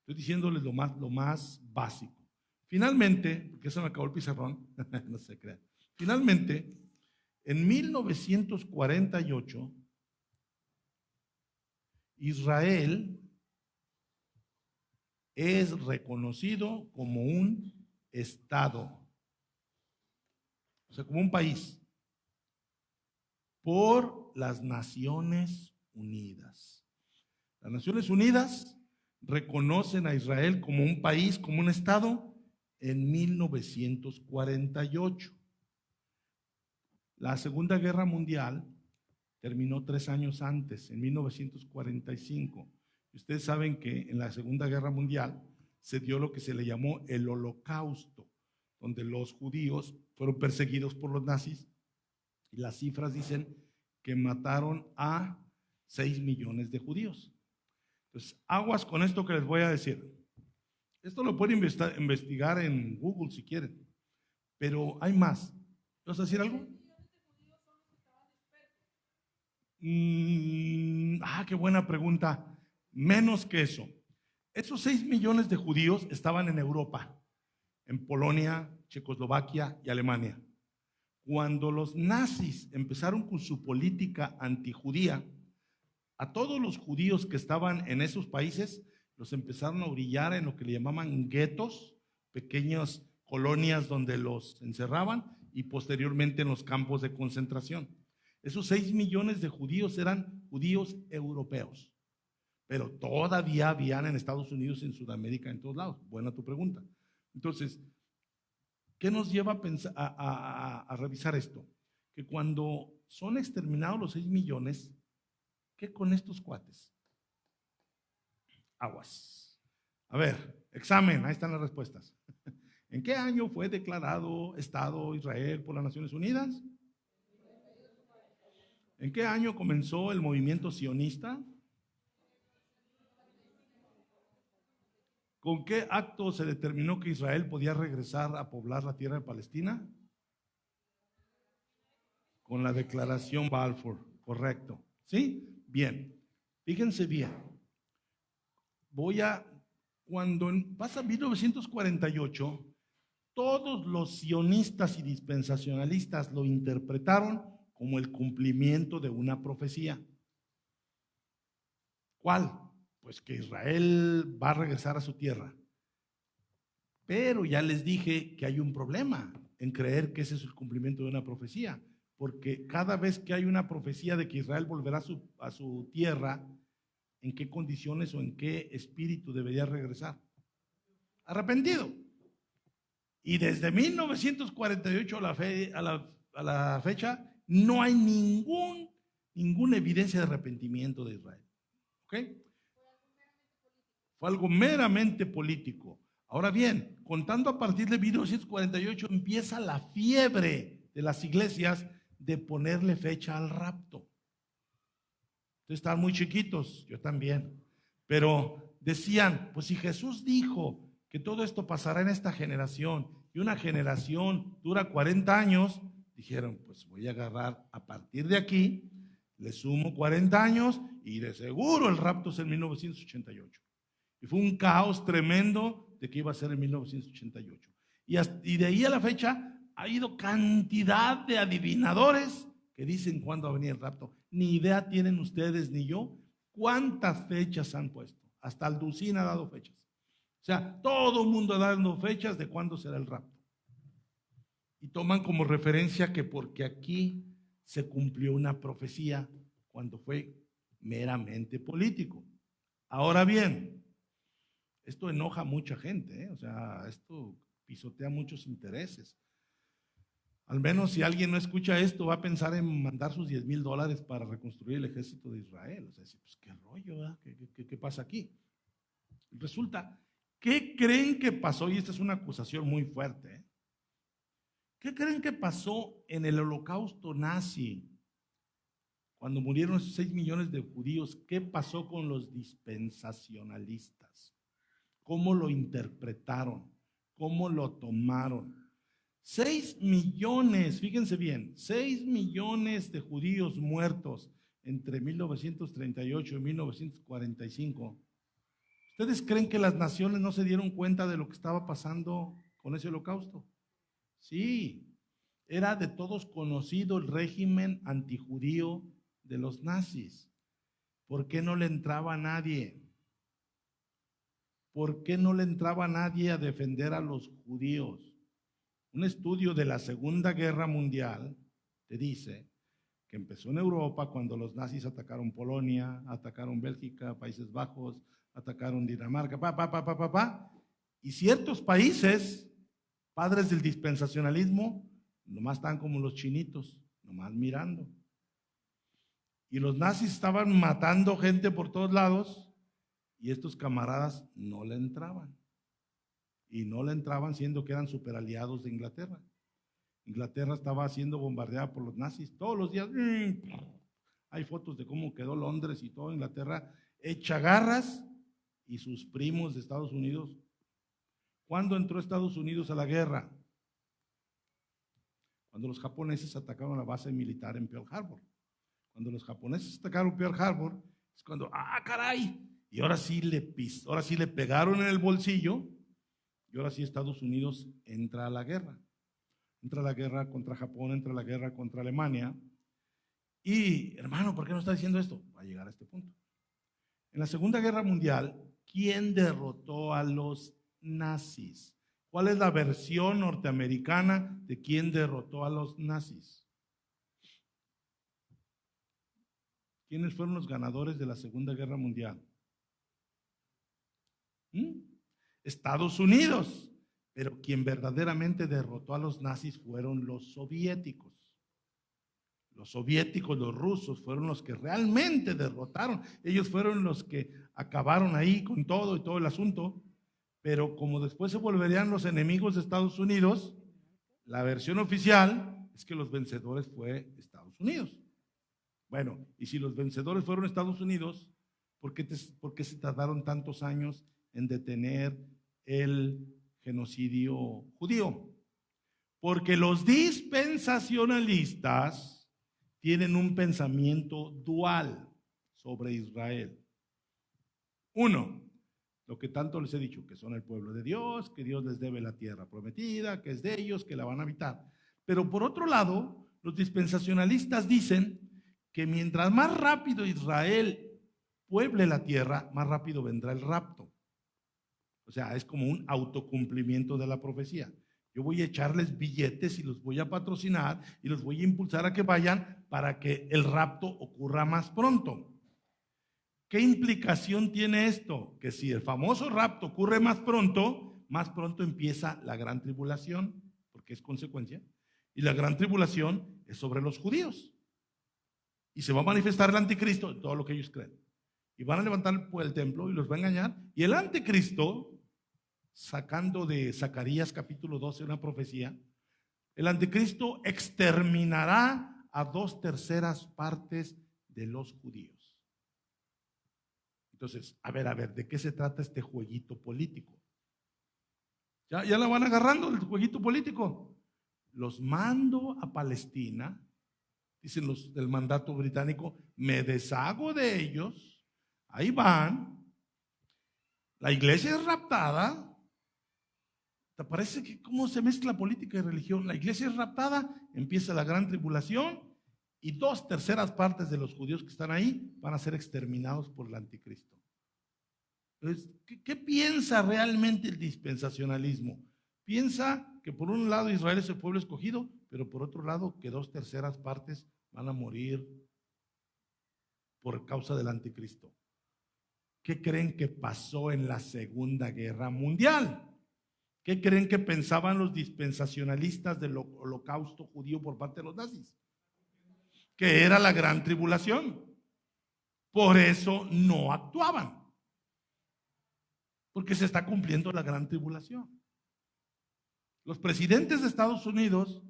Estoy diciéndoles lo más básico. Finalmente, porque se me acabó el pizarrón, no se crean. Finalmente, en 1948, Israel es reconocido como un estado, o sea, como un país, por las Naciones Unidas. Las Naciones Unidas reconocen a Israel como un país, como un estado, en 1948. La Segunda Guerra Mundial terminó 3 años antes, en 1945. Ustedes saben que en la Segunda Guerra Mundial se dio lo que se le llamó el Holocausto, donde los judíos fueron perseguidos por los nazis, y las cifras dicen que mataron a 6 millones de judíos. Entonces, aguas con esto que les voy a decir. Esto lo pueden investigar en Google si quieren, pero hay más. ¿Vas a decir algo? Qué buena pregunta. Menos que eso. Esos 6 millones de judíos estaban en Europa, en Polonia, Checoslovaquia y Alemania. Cuando los nazis empezaron con su política antijudía, a todos los judíos que estaban en esos países los empezaron a orillar en lo que le llamaban guetos, pequeñas colonias donde los encerraban, y posteriormente en los campos de concentración. Esos 6 millones de judíos eran judíos europeos, pero todavía habían en Estados Unidos, en Sudamérica, en todos lados. Buena tu pregunta. Entonces, ¿qué nos lleva a pensar, a revisar esto? Que cuando son exterminados los 6 millones, ¿qué con estos cuates? Aguas. A ver, examen, ahí están las respuestas. ¿En qué año fue declarado Estado Israel por las Naciones Unidas? ¿En qué año comenzó el movimiento sionista? ¿Con qué acto se determinó que Israel podía regresar a poblar la tierra de Palestina? Con la declaración Balfour, correcto. ¿Sí? Bien. Fíjense bien. Cuando pasa 1948, todos los sionistas y dispensacionalistas lo interpretaron como el cumplimiento de una profecía. ¿Cuál? Pues que Israel va a regresar a su tierra. Pero ya les dije que hay un problema en creer que ese es el cumplimiento de una profecía, porque cada vez que hay una profecía de que Israel volverá a su tierra, ¿en qué condiciones o en qué espíritu debería regresar? Arrepentido. Y desde 1948 a la fecha no hay ninguna evidencia de arrepentimiento de Israel. ¿Ok? Fue algo meramente político. Ahora bien, contando a partir de 1948 empieza la fiebre de las iglesias de ponerle fecha al rapto. Ustedes estaban muy chiquitos, yo también, pero decían, pues si Jesús dijo que todo esto pasará en esta generación y una generación dura 40 años, dijeron, pues voy a agarrar a partir de aquí, le sumo 40 años y de seguro el rapto es en 1988. Y fue un caos tremendo de que iba a ser en 1988. Y de ahí a la fecha ha habido cantidad de adivinadores que dicen cuándo va a venir el rapto. Ni idea tienen ustedes ni yo cuántas fechas han puesto. Hasta Alducín ha dado fechas. O sea, todo el mundo ha dado fechas de cuándo será el rapto. Y toman como referencia que porque aquí se cumplió una profecía cuando fue meramente político. Ahora bien, esto enoja a mucha gente, ¿eh? O sea, esto pisotea muchos intereses. Al menos si alguien no escucha esto, va a pensar en mandar sus $10,000 para reconstruir el ejército de Israel. O sea, pues qué rollo, ¿verdad? ¿Qué pasa aquí? Resulta, ¿qué creen que pasó? Y esta es una acusación muy fuerte, ¿eh? ¿Qué creen que pasó en el holocausto nazi? Cuando murieron esos 6 millones de judíos, ¿qué pasó con los dispensacionalistas? ¿Cómo lo interpretaron? ¿Cómo lo tomaron? 6 millones, fíjense bien, 6 millones de judíos muertos entre 1938 y 1945. ¿Ustedes creen que las naciones no se dieron cuenta de lo que estaba pasando con ese holocausto? Sí, era de todos conocido el régimen antijudío de los nazis. ¿Por qué no le entraba nadie? ¿Por qué no le entraba nadie a defender a los judíos? Un estudio de la Segunda Guerra Mundial te dice que empezó en Europa cuando los nazis atacaron Polonia, atacaron Bélgica, Países Bajos, atacaron Dinamarca, y ciertos países, padres del dispensacionalismo, nomás están como los chinitos, nomás mirando. Y los nazis estaban matando gente por todos lados y estos camaradas no le entraban. Y no le entraban siendo que eran superaliados de Inglaterra. Inglaterra estaba siendo bombardeada por los nazis todos los días. Hay fotos de cómo quedó Londres y toda Inglaterra hecha garras, y sus primos de Estados Unidos. ¿Cuándo entró Estados Unidos a la guerra? Cuando los japoneses atacaron la base militar en Pearl Harbor. Cuando los japoneses atacaron Pearl Harbor, es cuando, caray, y ahora sí le pegaron en el bolsillo, y ahora sí Estados Unidos entra a la guerra. Entra a la guerra contra Japón, entra a la guerra contra Alemania. Y, hermano, ¿por qué no está diciendo esto? Va a llegar a este punto. En la Segunda Guerra Mundial, ¿quién derrotó a los nazis? ¿Cuál es la versión norteamericana de quién derrotó a los nazis? ¿Quiénes fueron los ganadores de la Segunda Guerra Mundial? Estados Unidos. Pero quien verdaderamente derrotó a los nazis fueron los soviéticos. Los soviéticos, los rusos, fueron los que realmente derrotaron. Ellos fueron los que acabaron ahí con todo y todo el asunto. Pero como después se volverían los enemigos de Estados Unidos, la versión oficial es que los vencedores fue Estados Unidos. Bueno, y si los vencedores fueron Estados Unidos, ¿por qué se tardaron tantos años en detener el genocidio judío? Porque los dispensacionalistas tienen un pensamiento dual sobre Israel. Uno, lo que tanto les he dicho, que son el pueblo de Dios, que Dios les debe la tierra prometida, que es de ellos, que la van a habitar. Pero por otro lado, los dispensacionalistas dicen que mientras más rápido Israel pueble la tierra, más rápido vendrá el rapto. O sea, es como un autocumplimiento de la profecía. Yo voy a echarles billetes y los voy a patrocinar y los voy a impulsar a que vayan para que el rapto ocurra más pronto. ¿Qué implicación tiene esto? Que si el famoso rapto ocurre más pronto empieza la gran tribulación, porque es consecuencia, y la gran tribulación es sobre los judíos. Y se va a manifestar el anticristo en todo lo que ellos creen. Y van a levantar el templo y los va a engañar. Y el anticristo, sacando de Zacarías capítulo 12 una profecía, el anticristo exterminará a 2/3 partes de los judíos. Entonces, a ver, ¿de qué se trata este jueguito político? Ya la van agarrando el jueguito político. Los mando a Palestina, dicen los del mandato británico, me deshago de ellos, ahí van, la iglesia es raptada. ¿Te parece que cómo se mezcla política y religión? La iglesia es raptada, empieza la gran tribulación y 2/3 partes de los judíos que están ahí van a ser exterminados por el anticristo. Entonces, ¿qué piensa realmente el dispensacionalismo? Piensa que por un lado Israel es el pueblo escogido, pero por otro lado que 2/3 partes van a morir por causa del anticristo. ¿Qué creen que pasó en la Segunda Guerra Mundial? ¿Qué creen que pensaban los dispensacionalistas del holocausto judío por parte de los nazis? Que era la gran tribulación. Por eso no actuaban. Porque se está cumpliendo la gran tribulación. Los presidentes de Estados Unidos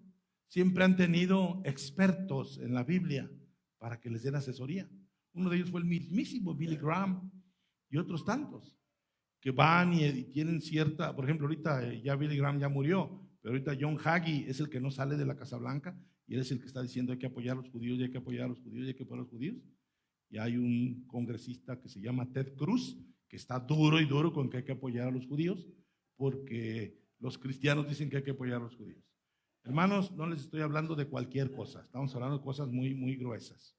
siempre han tenido expertos en la Biblia para que les den asesoría. Uno de ellos fue el mismísimo Billy Graham y otros tantos que van y tienen cierta, por ejemplo, ahorita ya Billy Graham ya murió, pero ahorita John Hagee es el que no sale de la Casa Blanca y él es el que está diciendo hay que apoyar a los judíos, y hay que apoyar a los judíos, y hay que apoyar a los judíos. Y hay un congresista que se llama Ted Cruz, que está duro y duro con que hay que apoyar a los judíos, porque los cristianos dicen que hay que apoyar a los judíos. Hermanos, no les estoy hablando de cualquier cosa, estamos hablando de cosas muy, muy gruesas.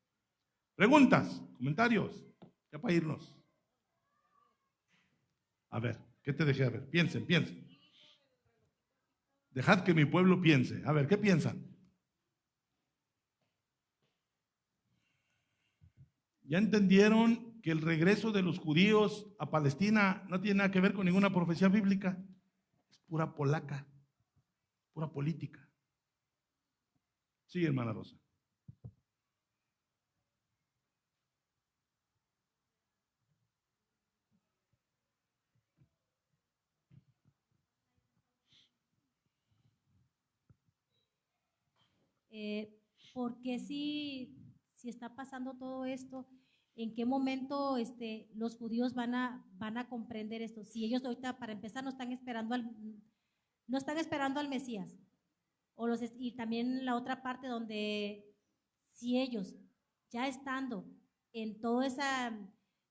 Preguntas, comentarios, ya para irnos. A ver, ¿qué te dejé? A ver, piensen. Dejad que mi pueblo piense. A ver, ¿qué piensan? ¿Ya entendieron que el regreso de los judíos a Palestina no tiene nada que ver con ninguna profecía bíblica? Es pura polaca, pura política. Sí, hermana Rosa. ¿Por qué si está pasando todo esto, en qué momento los judíos van a comprender esto? Si ellos ahorita, para empezar, no están esperando al Mesías. Y también la otra parte donde si ellos, ya estando en toda esa,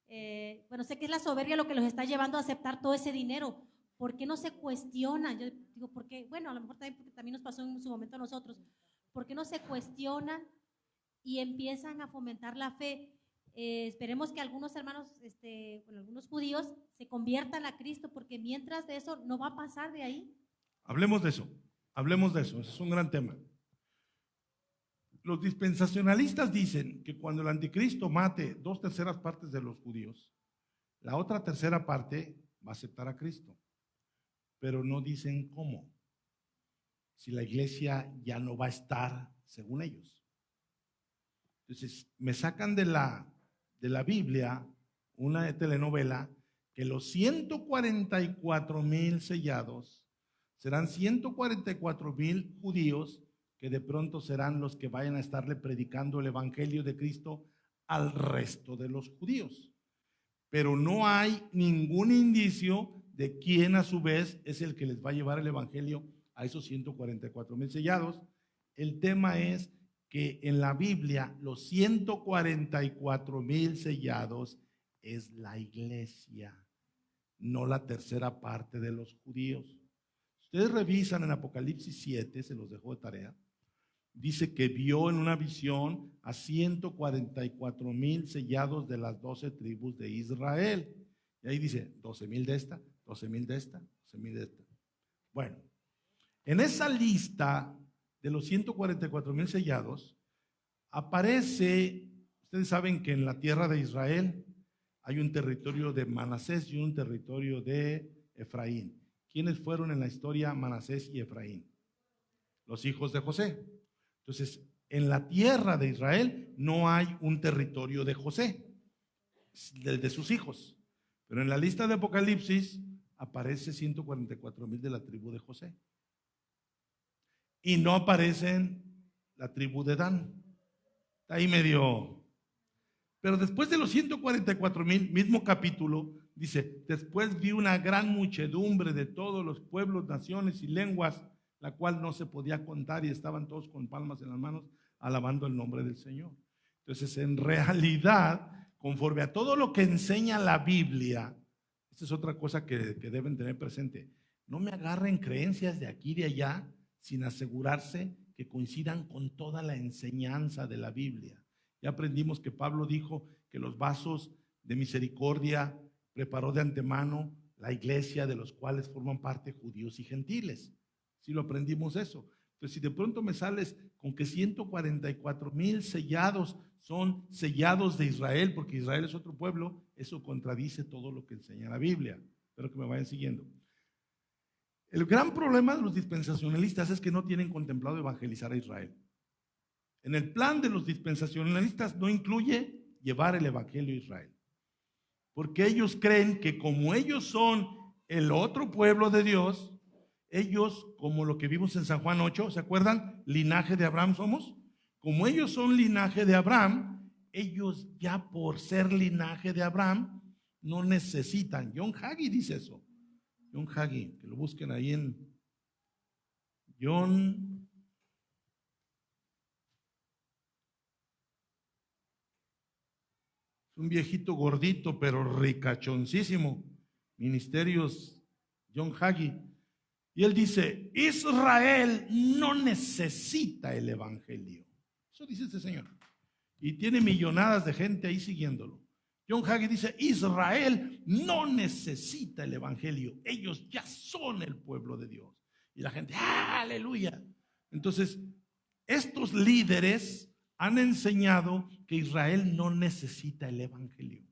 sé que es la soberbia lo que los está llevando a aceptar todo ese dinero, ¿por qué no se cuestionan? Yo digo, porque, a lo mejor también porque también nos pasó en su momento a nosotros, ¿por qué no se cuestionan y empiezan a fomentar la fe? Esperemos que algunos hermanos, algunos judíos se conviertan a Cristo, porque mientras de eso no va a pasar de ahí. Hablemos de eso, ese es un gran tema. Los dispensacionalistas dicen que cuando el anticristo mate 2/3 partes de los judíos, la otra 1/3 parte va a aceptar a Cristo, pero no dicen cómo, si la iglesia ya no va a estar según ellos. Entonces, me sacan de la Biblia una telenovela que los 144,000 sellados serán 144,000 judíos que de pronto serán los que vayan a estarle predicando el evangelio de Cristo al resto de los judíos. Pero no hay ningún indicio de quién a su vez es el que les va a llevar el evangelio a esos 144,000 sellados. El tema es que en la Biblia los 144,000 sellados es la iglesia, no la 1/3 parte de los judíos. Ustedes revisan en Apocalipsis 7, se los dejo de tarea, dice que vio en una visión a 144,000 sellados de las 12 tribus de Israel. Y ahí dice 12,000 de esta, 12,000 de esta, 12,000 de esta. Bueno, en esa lista de los 144,000 sellados aparece, ustedes saben que en la tierra de Israel hay un territorio de Manasés y un territorio de Efraín. ¿Quiénes fueron en la historia Manasés y Efraín? Los hijos de José. Entonces, en la tierra de Israel no hay un territorio de José, de sus hijos. Pero en la lista de Apocalipsis aparece 144,000 de la tribu de José. Y no aparecen la tribu de Dan. Está ahí medio. Pero después de los 144,000, mismo capítulo, dice, después vi una gran muchedumbre de todos los pueblos, naciones y lenguas, la cual no se podía contar, y estaban todos con palmas en las manos, alabando el nombre del Señor. Entonces, en realidad, conforme a todo lo que enseña la Biblia, esta es otra cosa que deben tener presente, no me agarren creencias de aquí y de allá sin asegurarse que coincidan con toda la enseñanza de la Biblia. Ya aprendimos que Pablo dijo que los vasos de misericordia preparó de antemano la iglesia, de los cuales forman parte judíos y gentiles. Sí lo aprendimos eso. Entonces, si de pronto me sales con que 144,000 sellados son sellados de Israel, porque Israel es otro pueblo, eso contradice todo lo que enseña la Biblia. Espero que me vayan siguiendo. El gran problema de los dispensacionalistas es que no tienen contemplado evangelizar a Israel. En el plan de los dispensacionalistas no incluye llevar el evangelio a Israel, porque ellos creen que como ellos son el otro pueblo de Dios, ellos, como lo que vimos en San Juan 8, ¿se acuerdan? Linaje de Abraham somos. Como ellos son linaje de Abraham, ellos ya por ser linaje de Abraham no necesitan. John Hagee dice eso. John Hagee, que lo busquen ahí en John. Es un viejito gordito, pero ricachoncísimo. Ministerios John Hagee. Y él dice, Israel no necesita el evangelio. Eso dice este señor. Y tiene millonadas de gente ahí siguiéndolo. John Hagee dice, Israel no necesita el evangelio. Ellos ya son el pueblo de Dios. Y la gente, aleluya. Entonces, estos líderes han enseñado que Israel no necesita el evangelio.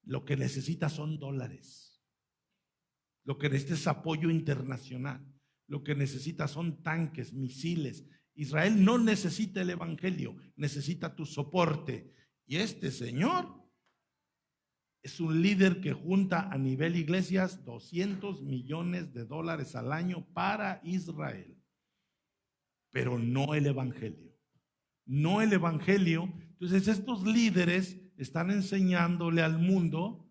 Lo que necesita son dólares. Lo que necesita es apoyo internacional. Lo que necesita son tanques, misiles. Israel no necesita el evangelio, necesita tu soporte. Y este señor es un líder que junta a nivel iglesias $200 millones al año para Israel. Pero no el evangelio. No el evangelio. Entonces estos líderes están enseñándole al mundo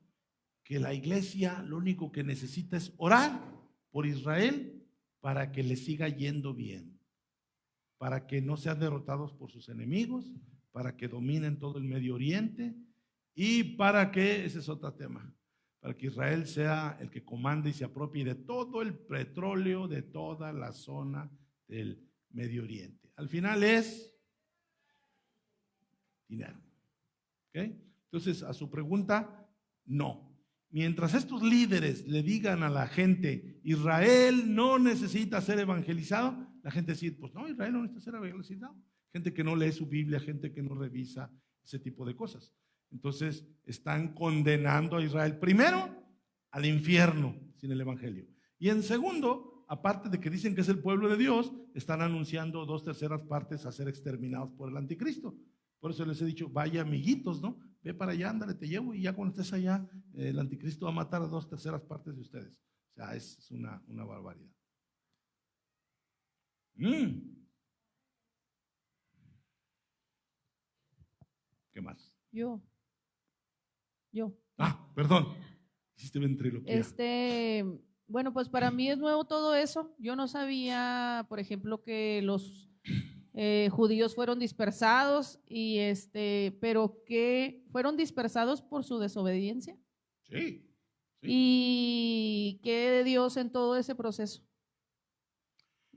que la iglesia lo único que necesita es orar por Israel para que le siga yendo bien, para que no sean derrotados por sus enemigos, para que dominen todo el Medio Oriente y para que, ese es otro tema, para que Israel sea el que comande y se apropie de todo el petróleo de toda la zona del Medio Oriente. Al final es dinero. ¿Ok? Entonces, a su pregunta, no. Mientras estos líderes le digan a la gente, Israel no necesita ser evangelizado, la gente dice, pues no, Israel no necesita ser evangelizado. Gente que no lee su Biblia, gente que no revisa ese tipo de cosas. Entonces, están condenando a Israel primero al infierno sin el evangelio. Y en segundo, aparte de que dicen que es el pueblo de Dios, están anunciando 2/3 partes a ser exterminados por el anticristo. Por eso les he dicho, vaya amiguitos, ¿no? Ve para allá, ándale, te llevo, y ya cuando estés allá, el anticristo va a matar a 2/3 partes de ustedes. O sea, es una barbaridad. ¿Qué más? Yo. Perdón. Hiciste ventriloquía. Bueno, pues para mí es nuevo todo eso. Yo no sabía, por ejemplo, que los judíos fueron dispersados pero que fueron dispersados por su desobediencia. Sí. ¿Y qué de Dios en todo ese proceso?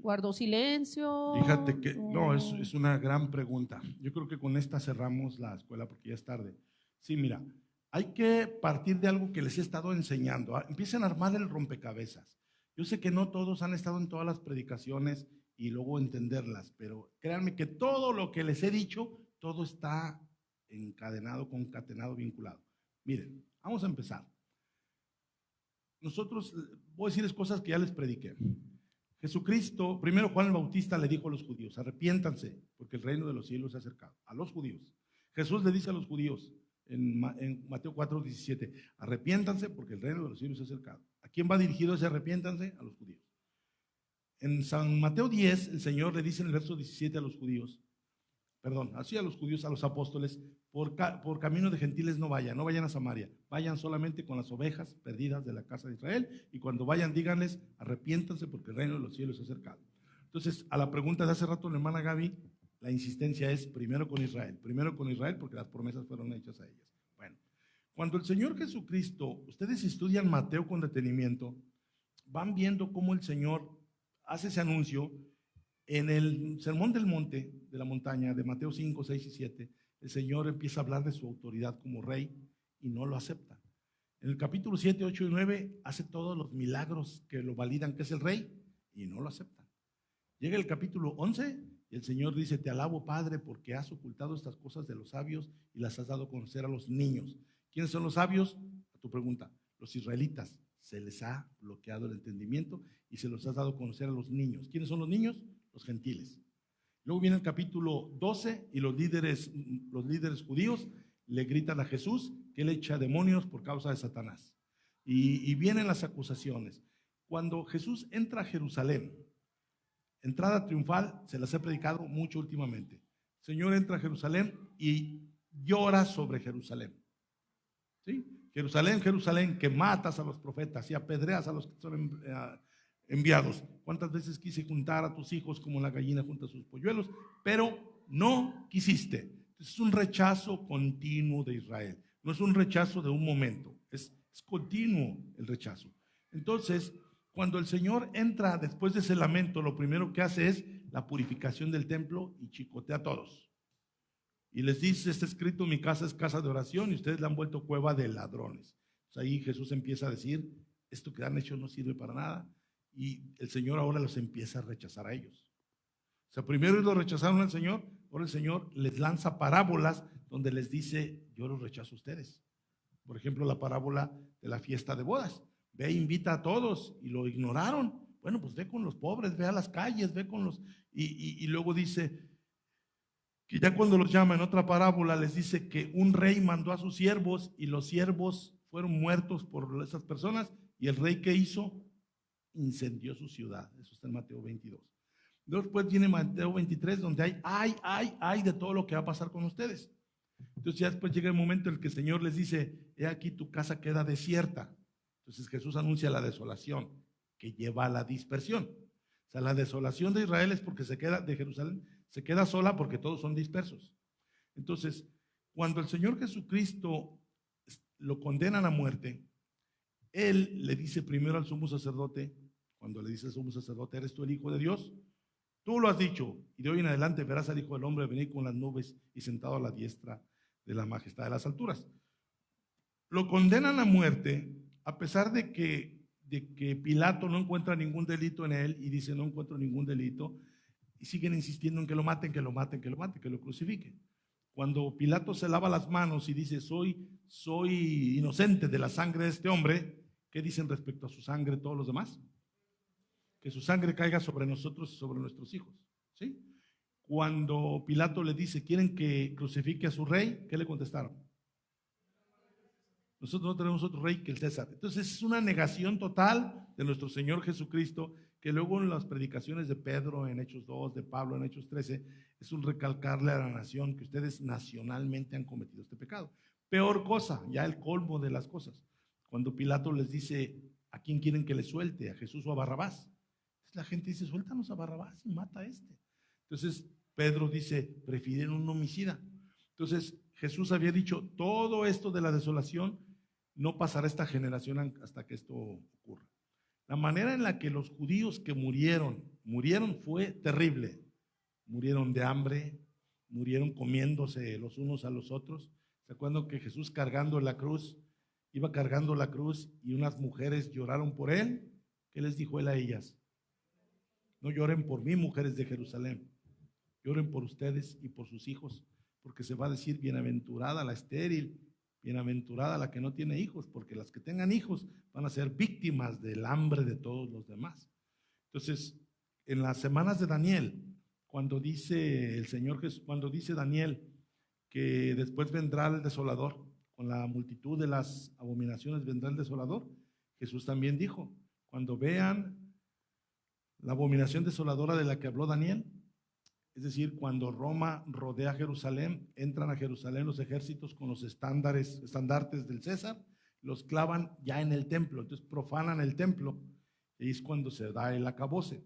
¿Guardó silencio? Fíjate que, no, es una gran pregunta. Yo creo que con esta cerramos la escuela porque ya es tarde. Sí, mira, hay que partir de algo que les he estado enseñando. Empiecen a armar el rompecabezas. Yo sé que no todos han estado en todas las predicaciones y luego entenderlas, pero créanme que todo lo que les he dicho, todo está encadenado, concatenado, vinculado. Miren, vamos a empezar. Nosotros, voy a decirles cosas que ya les prediqué. Jesucristo, primero Juan el Bautista le dijo a los judíos, arrepiéntanse, porque el reino de los cielos se ha acercado. A los judíos. Jesús le dice a los judíos en Mateo 4:17, arrepiéntanse porque el reino de los cielos se ha acercado. ¿A quién va dirigido ese arrepiéntanse? A los judíos. En San Mateo 10, el Señor le dice en el verso 17 a los judíos, así a los judíos, a los apóstoles, por camino de gentiles no vayan a Samaria, vayan solamente con las ovejas perdidas de la casa de Israel, y cuando vayan díganles, arrepiéntanse porque el reino de los cielos se ha acercado. Entonces, a la pregunta de hace rato la hermana Gaby, la insistencia es primero con Israel porque las promesas fueron hechas a ellas. Bueno, cuando el Señor Jesucristo, ustedes estudian Mateo con detenimiento, van viendo cómo el Señor hace ese anuncio. En el Sermón del Monte, de la montaña, de Mateo 5, 6 y 7, el Señor empieza a hablar de su autoridad como rey y no lo acepta. En el capítulo 7, 8 y 9 hace todos los milagros que lo validan que es el rey y no lo aceptan. Llega el capítulo 11 y el Señor dice, te alabo Padre porque has ocultado estas cosas de los sabios y las has dado a conocer a los niños. ¿Quiénes son los sabios? A tu pregunta, los israelitas. Se les ha bloqueado el entendimiento y se los has dado a conocer a los niños. ¿Quiénes son los niños? Los gentiles. Luego viene el capítulo 12 y los líderes judíos le gritan a Jesús que él echa demonios por causa de Satanás. Y vienen las acusaciones. Cuando Jesús entra a Jerusalén, entrada triunfal, se las he predicado mucho últimamente. El Señor entra a Jerusalén y llora sobre Jerusalén. ¿Sí? Jerusalén, Jerusalén, que matas a los profetas y apedreas a los que son enviados. ¿Cuántas veces quise juntar a tus hijos como la gallina junta a sus polluelos? Pero no quisiste. Es un rechazo continuo de Israel. No es un rechazo de un momento. Es continuo el rechazo. Entonces, cuando el Señor entra después de ese lamento, lo primero que hace es la purificación del templo y chicotea a todos. Y les dice, está escrito, mi casa es casa de oración y ustedes la han vuelto cueva de ladrones. Entonces ahí Jesús empieza a decir, esto que han hecho no sirve para nada. Y el Señor ahora los empieza a rechazar a ellos. O sea, primero ellos lo rechazaron al Señor, ahora el Señor les lanza parábolas donde les dice, yo los rechazo a ustedes. Por ejemplo, la parábola de la fiesta de bodas. Ve e invita a todos y lo ignoraron. Bueno, pues ve con los pobres, ve a las calles, ve con los... Y luego dice que ya cuando los llama en otra parábola les dice que un rey mandó a sus siervos y los siervos fueron muertos por esas personas y el rey ¿qué hizo? Incendió su ciudad. Eso está en Mateo 22. Después viene Mateo 23 donde hay de todo lo que va a pasar con ustedes. Entonces ya después llega el momento en el que el Señor les dice, he aquí tu casa queda desierta. Entonces Jesús anuncia la desolación que lleva a la dispersión. O sea, la desolación de Israel es porque de Jerusalén se queda sola porque todos son dispersos. Entonces, cuando el Señor Jesucristo lo condenan a muerte, Él le dice primero al sumo sacerdote, cuando le dice al sumo sacerdote, ¿eres tú el Hijo de Dios? Tú lo has dicho, y de hoy en adelante verás al Hijo del Hombre venir con las nubes y sentado a la diestra de la majestad de las alturas. Lo condenan a muerte, a pesar de que Pilato no encuentra ningún delito en él, y dice, no encuentro ningún delito, y siguen insistiendo en que lo maten, que lo crucifiquen. Cuando Pilato se lava las manos y dice, soy inocente de la sangre de este hombre, ¿qué dicen respecto a su sangre todos los demás? Que su sangre caiga sobre nosotros y sobre nuestros hijos, ¿sí? Cuando Pilato le dice, ¿quieren que crucifique a su rey? ¿Qué le contestaron? Nosotros no tenemos otro rey que el César. Entonces es una negación total de nuestro Señor Jesucristo, que luego en las predicaciones de Pedro en Hechos 2, de Pablo en Hechos 13, es un recalcarle a la nación que ustedes nacionalmente han cometido este pecado. Peor cosa, ya el colmo de las cosas, cuando Pilato les dice, ¿a quién quieren que le suelte? ¿A Jesús o a Barrabás? Entonces la gente dice, suéltanos a Barrabás y mata a este. Entonces Pedro dice, prefieren un homicida. Entonces Jesús había dicho, todo esto de la desolación no pasará esta generación hasta que esto ocurra. La manera en la que los judíos que murieron fue terrible. Murieron de hambre, murieron comiéndose los unos a los otros. ¿Se acuerdan que Jesús iba cargando la cruz y unas mujeres lloraron por él? ¿Qué les dijo él a ellas? No lloren por mí, mujeres de Jerusalén. Lloren por ustedes y por sus hijos, porque se va a decir bienaventurada la estéril, bienaventurada la que no tiene hijos, porque las que tengan hijos van a ser víctimas del hambre de todos los demás. Entonces, en las semanas de Daniel, cuando dice el Señor Jesús, cuando dice Daniel que después vendrá el desolador, con la multitud de las abominaciones vendrá el desolador, Jesús también dijo, cuando vean la abominación desoladora de la que habló Daniel, es decir, cuando Roma rodea Jerusalén, entran a Jerusalén los ejércitos con los estandartes del César, los clavan ya en el templo, entonces profanan el templo, y ahí es cuando se da el acabose.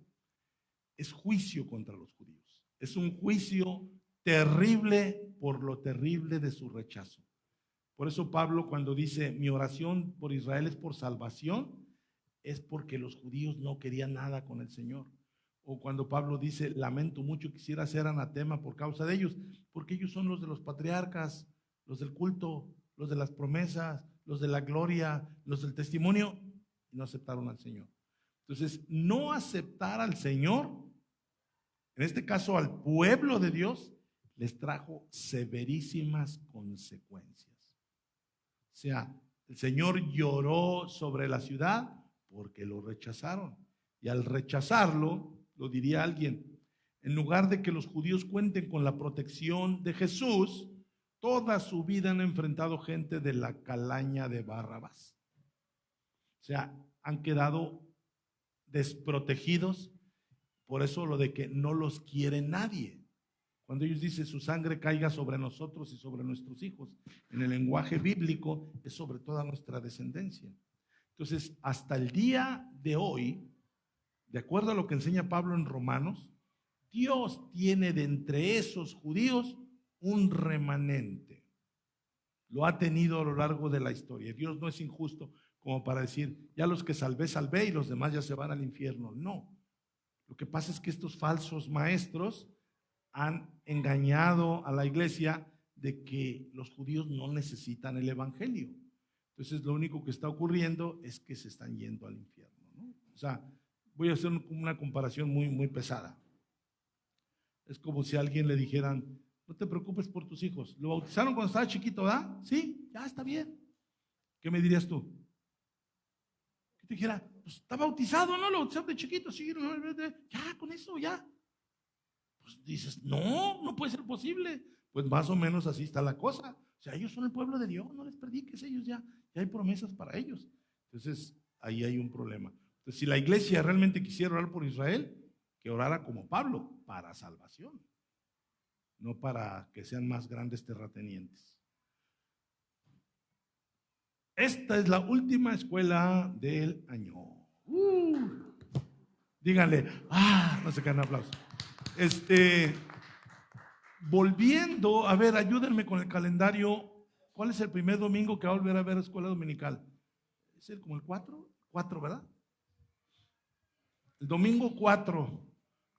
Es juicio contra los judíos, es un juicio terrible por lo terrible de su rechazo. Por eso Pablo, cuando dice mi oración por Israel es por salvación, es porque los judíos no querían nada con el Señor. O cuando Pablo dice, lamento mucho, quisiera ser anatema por causa de ellos, porque ellos son los de los patriarcas, los del culto, los de las promesas, los de la gloria, los del testimonio, y no aceptaron al Señor. Entonces, no aceptar al Señor, en este caso al pueblo de Dios, les trajo severísimas consecuencias. O sea, el Señor lloró sobre la ciudad porque lo rechazaron. Y al rechazarlo, lo diría alguien, en lugar de que los judíos cuenten con la protección de Jesús, toda su vida han enfrentado gente de la calaña de Barrabás. O sea, han quedado desprotegidos, por eso lo de que no los quiere nadie. Cuando ellos dicen su sangre caiga sobre nosotros y sobre nuestros hijos, en el lenguaje bíblico es sobre toda nuestra descendencia. Entonces, hasta el día de hoy, de acuerdo a lo que enseña Pablo en Romanos, Dios tiene de entre esos judíos un remanente. Lo ha tenido a lo largo de la historia. Dios no es injusto como para decir, ya los que salvé, salvé y los demás ya se van al infierno. No. Lo que pasa es que estos falsos maestros han engañado a la iglesia de que los judíos no necesitan el evangelio. Entonces lo único que está ocurriendo es que se están yendo al infierno, ¿no? O sea, voy a hacer una comparación muy pesada. Es como si a alguien le dijeran, no te preocupes por tus hijos. ¿Lo bautizaron cuando estaba chiquito, verdad? Sí, ya está bien. ¿Qué me dirías tú? Que te dijera, pues está bautizado, ¿no? Lo bautizaron de chiquito, sí, ya, con eso, ya. Pues dices, no puede ser posible. Pues más o menos así está la cosa. O sea, ellos son el pueblo de Dios, no les prediques, ellos ya hay promesas para ellos. Entonces, ahí hay un problema. Entonces, si la iglesia realmente quisiera orar por Israel, que orara como Pablo, para salvación, no para que sean más grandes terratenientes. Esta es la última escuela del año. Díganle, no se caen aplausos. Volviendo, a ver, ayúdenme con el calendario. ¿Cuál es el primer domingo que va a volver a ver escuela dominical? ¿Es el como el 4? 4, ¿verdad? El domingo 4,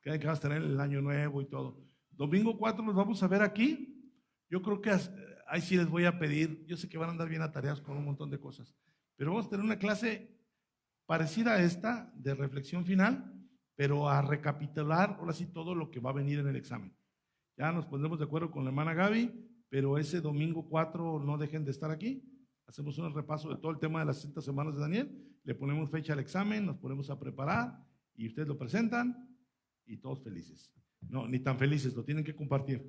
que vas a tener el año nuevo y todo. Domingo 4 los vamos a ver aquí. Yo creo que ahí sí les voy a pedir, yo sé que van a andar bien atareados con un montón de cosas, pero vamos a tener una clase parecida a esta, de reflexión final, pero a recapitular ahora sí todo lo que va a venir en el examen. Ya nos pondremos de acuerdo con la hermana Gaby, pero ese domingo 4 no dejen de estar aquí. Hacemos un repaso de todo el tema de las 60 semanas de Daniel, le ponemos fecha al examen, nos ponemos a preparar y ustedes lo presentan y todos felices. No, ni tan felices, lo tienen que compartir.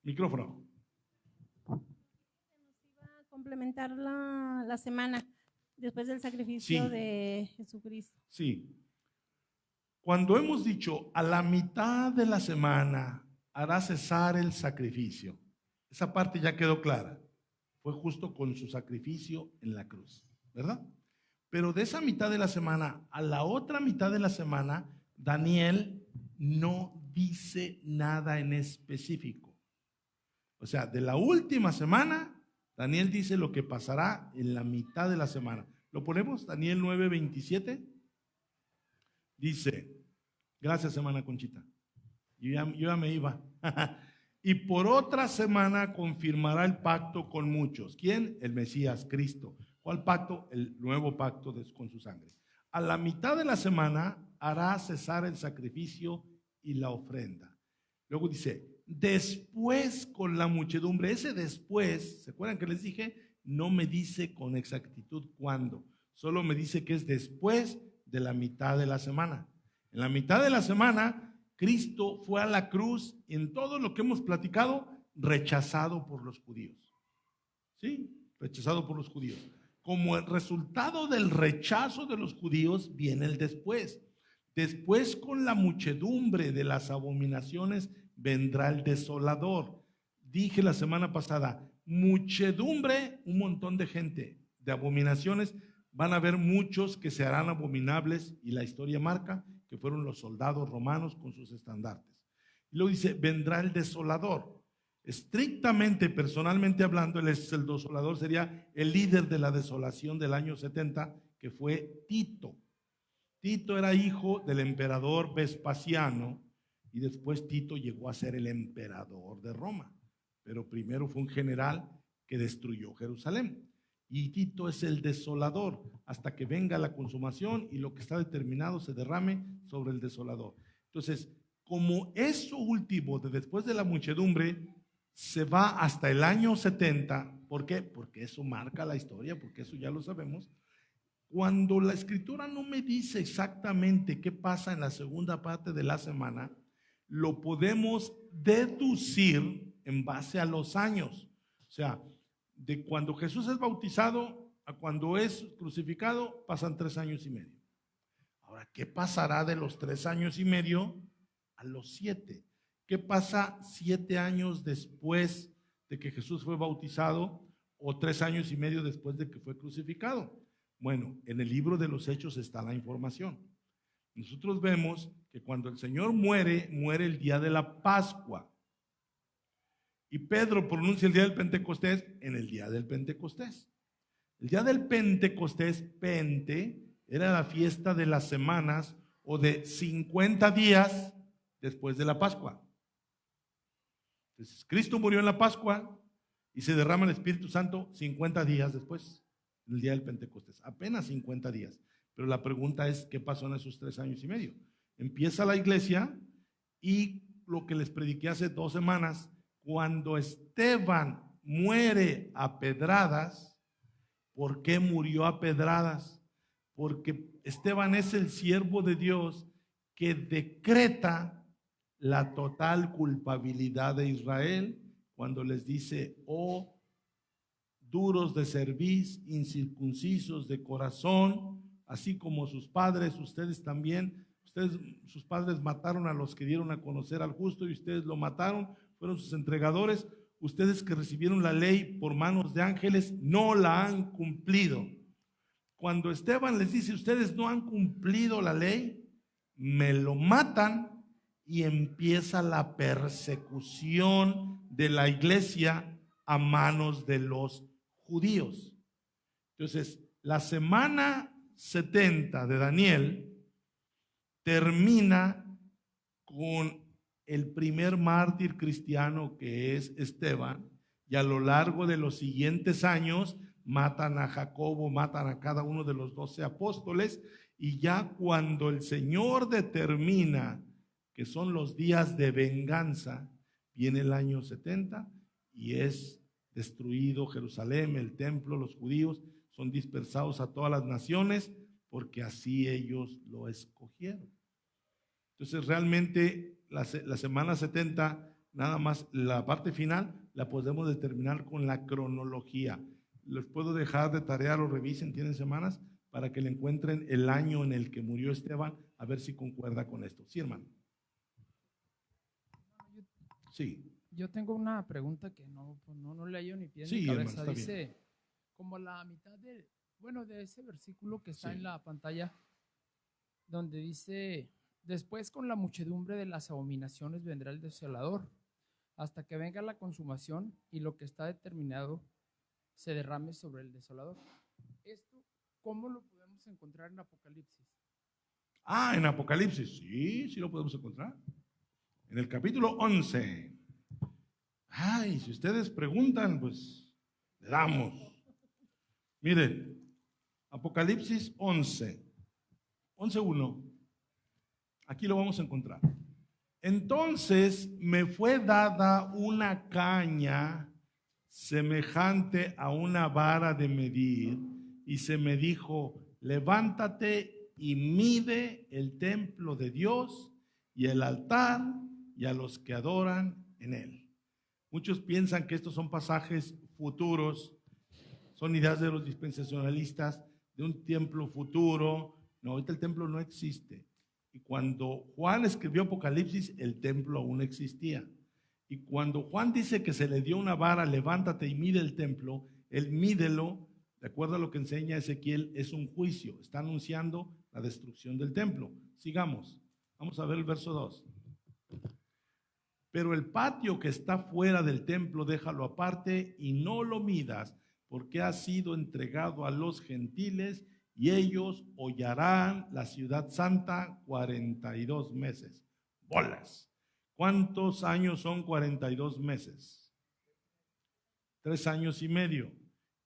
Micrófono. Nos iba a complementar la semana después del sacrificio Sí. de Jesucristo. Sí. Cuando hemos dicho a la mitad de la semana hará cesar el sacrificio, esa parte ya quedó clara. Fue justo con su sacrificio en la cruz, ¿verdad? Pero de esa mitad de la semana a la otra mitad de la semana, Daniel no dice nada en específico. O sea, de la última semana, Daniel dice lo que pasará en la mitad de la semana. ¿Lo ponemos? Daniel 9:27. Dice, gracias hermana Conchita, yo ya me iba. Y por otra semana confirmará el pacto con muchos. ¿Quién? El Mesías, Cristo. ¿Cuál pacto? El nuevo pacto con su sangre. A la mitad de la semana hará cesar el sacrificio y la ofrenda. Luego dice, después con la muchedumbre. Ese después, ¿se acuerdan que les dije? No me dice con exactitud cuándo. Solo me dice que es después de la mitad de la semana. En la mitad de la semana, Cristo fue a la cruz y en todo lo que hemos platicado, rechazado por los judíos. ¿Sí? Rechazado por los judíos. Como el resultado del rechazo de los judíos viene el después. Después con la muchedumbre de las abominaciones vendrá el desolador. Dije la semana pasada, muchedumbre, un montón de gente, de abominaciones. Van a haber muchos que se harán abominables y la historia marca que fueron los soldados romanos con sus estandartes. Y luego dice, vendrá el desolador. Estrictamente, personalmente hablando, el desolador sería el líder de la desolación del año 70, que fue Tito. Tito era hijo del emperador Vespasiano y después Tito llegó a ser el emperador de Roma. Pero primero fue un general que destruyó Jerusalén. Y Tito es el desolador hasta que venga la consumación y lo que está determinado se derrame sobre el desolador. Entonces, como eso último de después de la muchedumbre se va hasta el año 70, ¿por qué? Porque eso marca la historia, porque eso ya lo sabemos. Cuando la escritura no me dice exactamente qué pasa en la segunda parte de la semana, lo podemos deducir en base a los años. O sea, de cuando Jesús es bautizado a cuando es crucificado, pasan 3 años y medio. Ahora, ¿qué pasará de los 3 años y medio a los 7? ¿Qué pasa 7 años después de que Jesús fue bautizado o 3 años y medio después de que fue crucificado? Bueno, en el libro de los Hechos está la información. Nosotros vemos que cuando el Señor muere, muere el día de la Pascua. Y Pedro pronuncia el día del Pentecostés en el día del Pentecostés. El día del Pentecostés, Pente, era la fiesta de las semanas o de 50 días después de la Pascua. Entonces, Cristo murió en la Pascua y se derrama el Espíritu Santo 50 días después, en el día del Pentecostés. Apenas 50 días. Pero la pregunta es, ¿qué pasó en esos 3 años y medio? Empieza la iglesia y lo que les prediqué hace 2 semanas, cuando Esteban muere a pedradas, ¿por qué murió a pedradas? Porque Esteban es el siervo de Dios que decreta la total culpabilidad de Israel cuando les dice, oh duros de cerviz, incircuncisos de corazón, así como sus padres, ustedes también, sus padres mataron a los que dieron a conocer al justo y ustedes lo mataron, fueron sus entregadores. Ustedes que recibieron la ley por manos de ángeles no la han cumplido. Cuando Esteban les dice, ustedes no han cumplido la ley, me lo matan, y empieza la persecución de la iglesia a manos de los judíos. Entonces, la semana 70 de Daniel termina con el primer mártir cristiano, que es Esteban, y a lo largo de los siguientes años matan a Jacobo, matan a cada uno de los 12 apóstoles, y ya cuando el Señor determina que son los días de venganza, viene el año 70 y es destruido Jerusalén, el templo, los judíos son dispersados a todas las naciones porque así ellos lo escogieron. Entonces realmente la semana 70, nada más la parte final, la podemos determinar con la cronología. Les puedo dejar de tarea, lo revisen, tienen semanas, para que le encuentren el año en el que murió Esteban, a ver si concuerda con esto. Sí, hermano. Sí. Yo tengo una pregunta que no le hallo ni pie ni Sí, cabeza. hermano, Dice, bien. como la mitad de ese versículo que está Sí. en la pantalla, donde dice, después con la muchedumbre de las abominaciones vendrá el desolador, hasta que venga la consumación y lo que está determinado se derrame sobre el desolador. Esto, ¿cómo lo podemos encontrar en Apocalipsis? En Apocalipsis, sí lo podemos encontrar. En el capítulo 11. Si ustedes preguntan, pues le damos. Miren, Apocalipsis 11:1. Aquí lo vamos a encontrar. Entonces me fue dada una caña semejante a una vara de medir, y se me dijo: levántate y mide el templo de Dios y el altar y a los que adoran en él. Muchos piensan que estos son pasajes futuros, son ideas de los dispensacionalistas de un templo futuro. No, ahorita el templo no existe. Y cuando Juan escribió Apocalipsis, el templo aún existía. Y cuando Juan dice que se le dio una vara, levántate y mide el templo, el mídelo, de acuerdo a lo que enseña Ezequiel, es un juicio. Está anunciando la destrucción del templo. Sigamos. Vamos a ver el verso 2. Pero el patio que está fuera del templo, déjalo aparte y no lo midas, porque ha sido entregado a los gentiles y ellos hollarán la ciudad santa 42 meses. Bolas. ¿Cuántos años son 42 meses? 3 años y medio.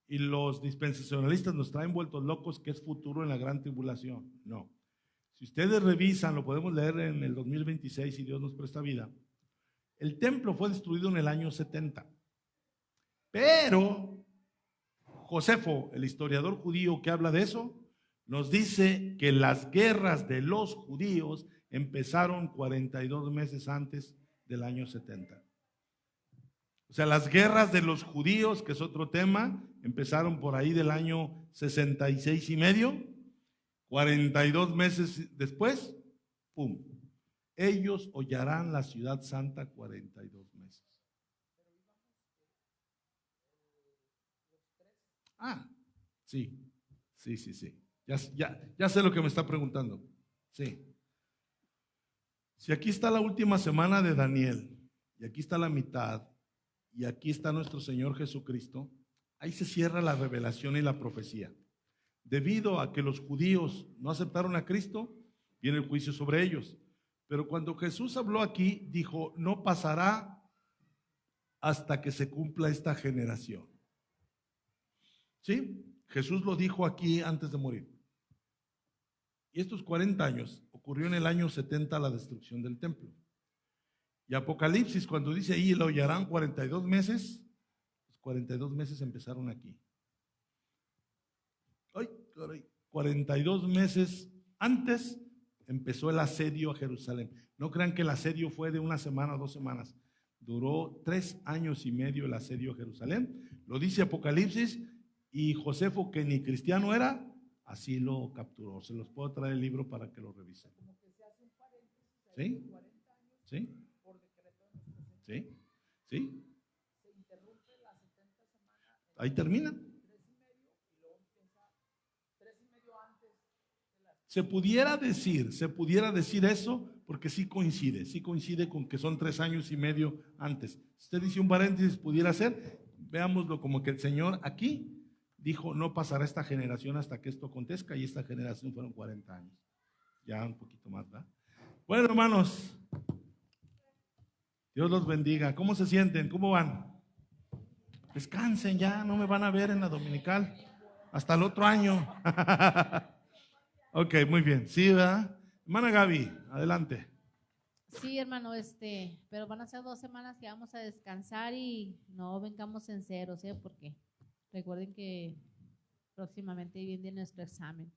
Y los dispensacionalistas nos traen vueltos locos que es futuro en la gran tribulación. No. Si ustedes revisan, lo podemos leer en el 2026 si Dios nos presta vida. El templo fue destruido en el año 70. Pero Josefo, el historiador judío que habla de eso, nos dice que las guerras de los judíos empezaron 42 meses antes del año 70. O sea, las guerras de los judíos, que es otro tema, empezaron por ahí del año 66 y medio, 42 meses después, ¡pum! Ellos hollarán la ciudad santa 42 meses. Sí. Ya sé lo que me está preguntando. Sí. Si aquí está la última semana de Daniel, y aquí está la mitad, y aquí está nuestro Señor Jesucristo, ahí se cierra la revelación y la profecía. Debido a que los judíos no aceptaron a Cristo, viene el juicio sobre ellos. Pero cuando Jesús habló aquí, dijo: no pasará hasta que se cumpla esta generación. ¿Sí? Jesús lo dijo aquí antes de morir. Y estos 40 años, ocurrió en el año 70 la destrucción del templo. Y Apocalipsis, cuando dice ahí, lo hollarán 42 meses, los 42 meses empezaron aquí. 42 meses antes empezó el asedio a Jerusalén. No crean que el asedio fue de una semana o 2 semanas. Duró 3 años y medio el asedio a Jerusalén. Lo dice Apocalipsis, y Josefo, que ni cristiano era, así lo capturó. Se los puedo traer el libro para que lo revisen. ¿Sí? ¿Sí? ¿Sí? Ahí termina. Se pudiera decir eso, porque sí coincide con que son 3 años y medio antes. Si usted dice un paréntesis, pudiera ser, veámoslo como que el Señor aquí dijo: no pasará esta generación hasta que esto acontezca, y esta generación fueron 40 años. Ya un poquito más, ¿verdad? Bueno, hermanos, Dios los bendiga. ¿Cómo se sienten? ¿Cómo van? Descansen ya, no me van a ver en la dominical hasta el otro año. Ok, muy bien. Sí, ¿verdad? Hermana Gaby, adelante. Sí, hermano, pero van a ser 2 semanas que vamos a descansar y no vengamos en ceros, porque recuerden que próximamente viene nuestro examen.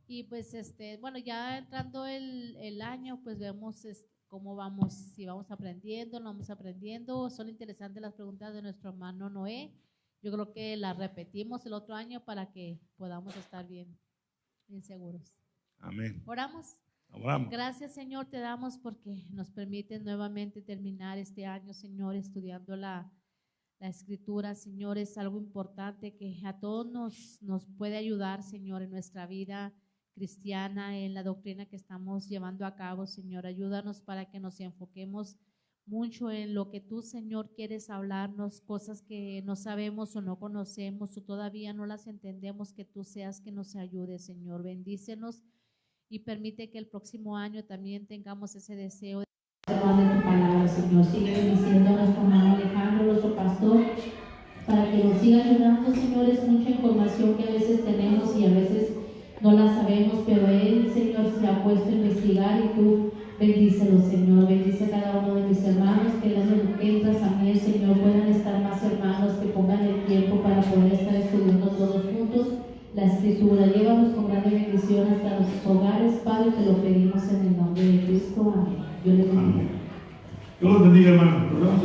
Y pues, bueno, ya entrando el año, pues vemos cómo vamos, si vamos aprendiendo, no vamos aprendiendo. Son interesantes las preguntas de nuestro hermano Noé. Yo creo que las repetimos el otro año para que podamos estar bien seguros. Amén. ¿Oramos? Oramos. Gracias, Señor, te damos porque nos permite nuevamente terminar este año, Señor, estudiando la Escritura. Señor, es algo importante que a todos nos puede ayudar, Señor, en nuestra vida cristiana, en la doctrina que estamos llevando a cabo. Señor, ayúdanos para que nos enfoquemos mucho en lo que tú, Señor, quieres hablarnos, cosas que no sabemos o no conocemos o todavía no las entendemos, que tú seas que nos ayude, Señor. Bendícenos y permite que el próximo año también tengamos ese deseo de más de tu palabra, Señor. Sigue bendiciendo a nuestro hermano Alejandro, nuestro pastor, para que nos siga ayudando, Señor. Es mucha información que a veces tenemos y a veces no la sabemos, pero él, Señor, se ha puesto a investigar y tú bendícelo, Señor. Bendice a cada uno de mis hermanos, que el año que entra también, Señor, puedan estar más hermanos, que pongan el tiempo para poder estar estudiando todos juntos la Escritura. Llévanos con grande bendición hasta nuestros hogares, Padre, te lo pedimos en el nombre de Cristo. Amén. Dios les bendiga. Dios los bendiga, hermano. Nos vemos.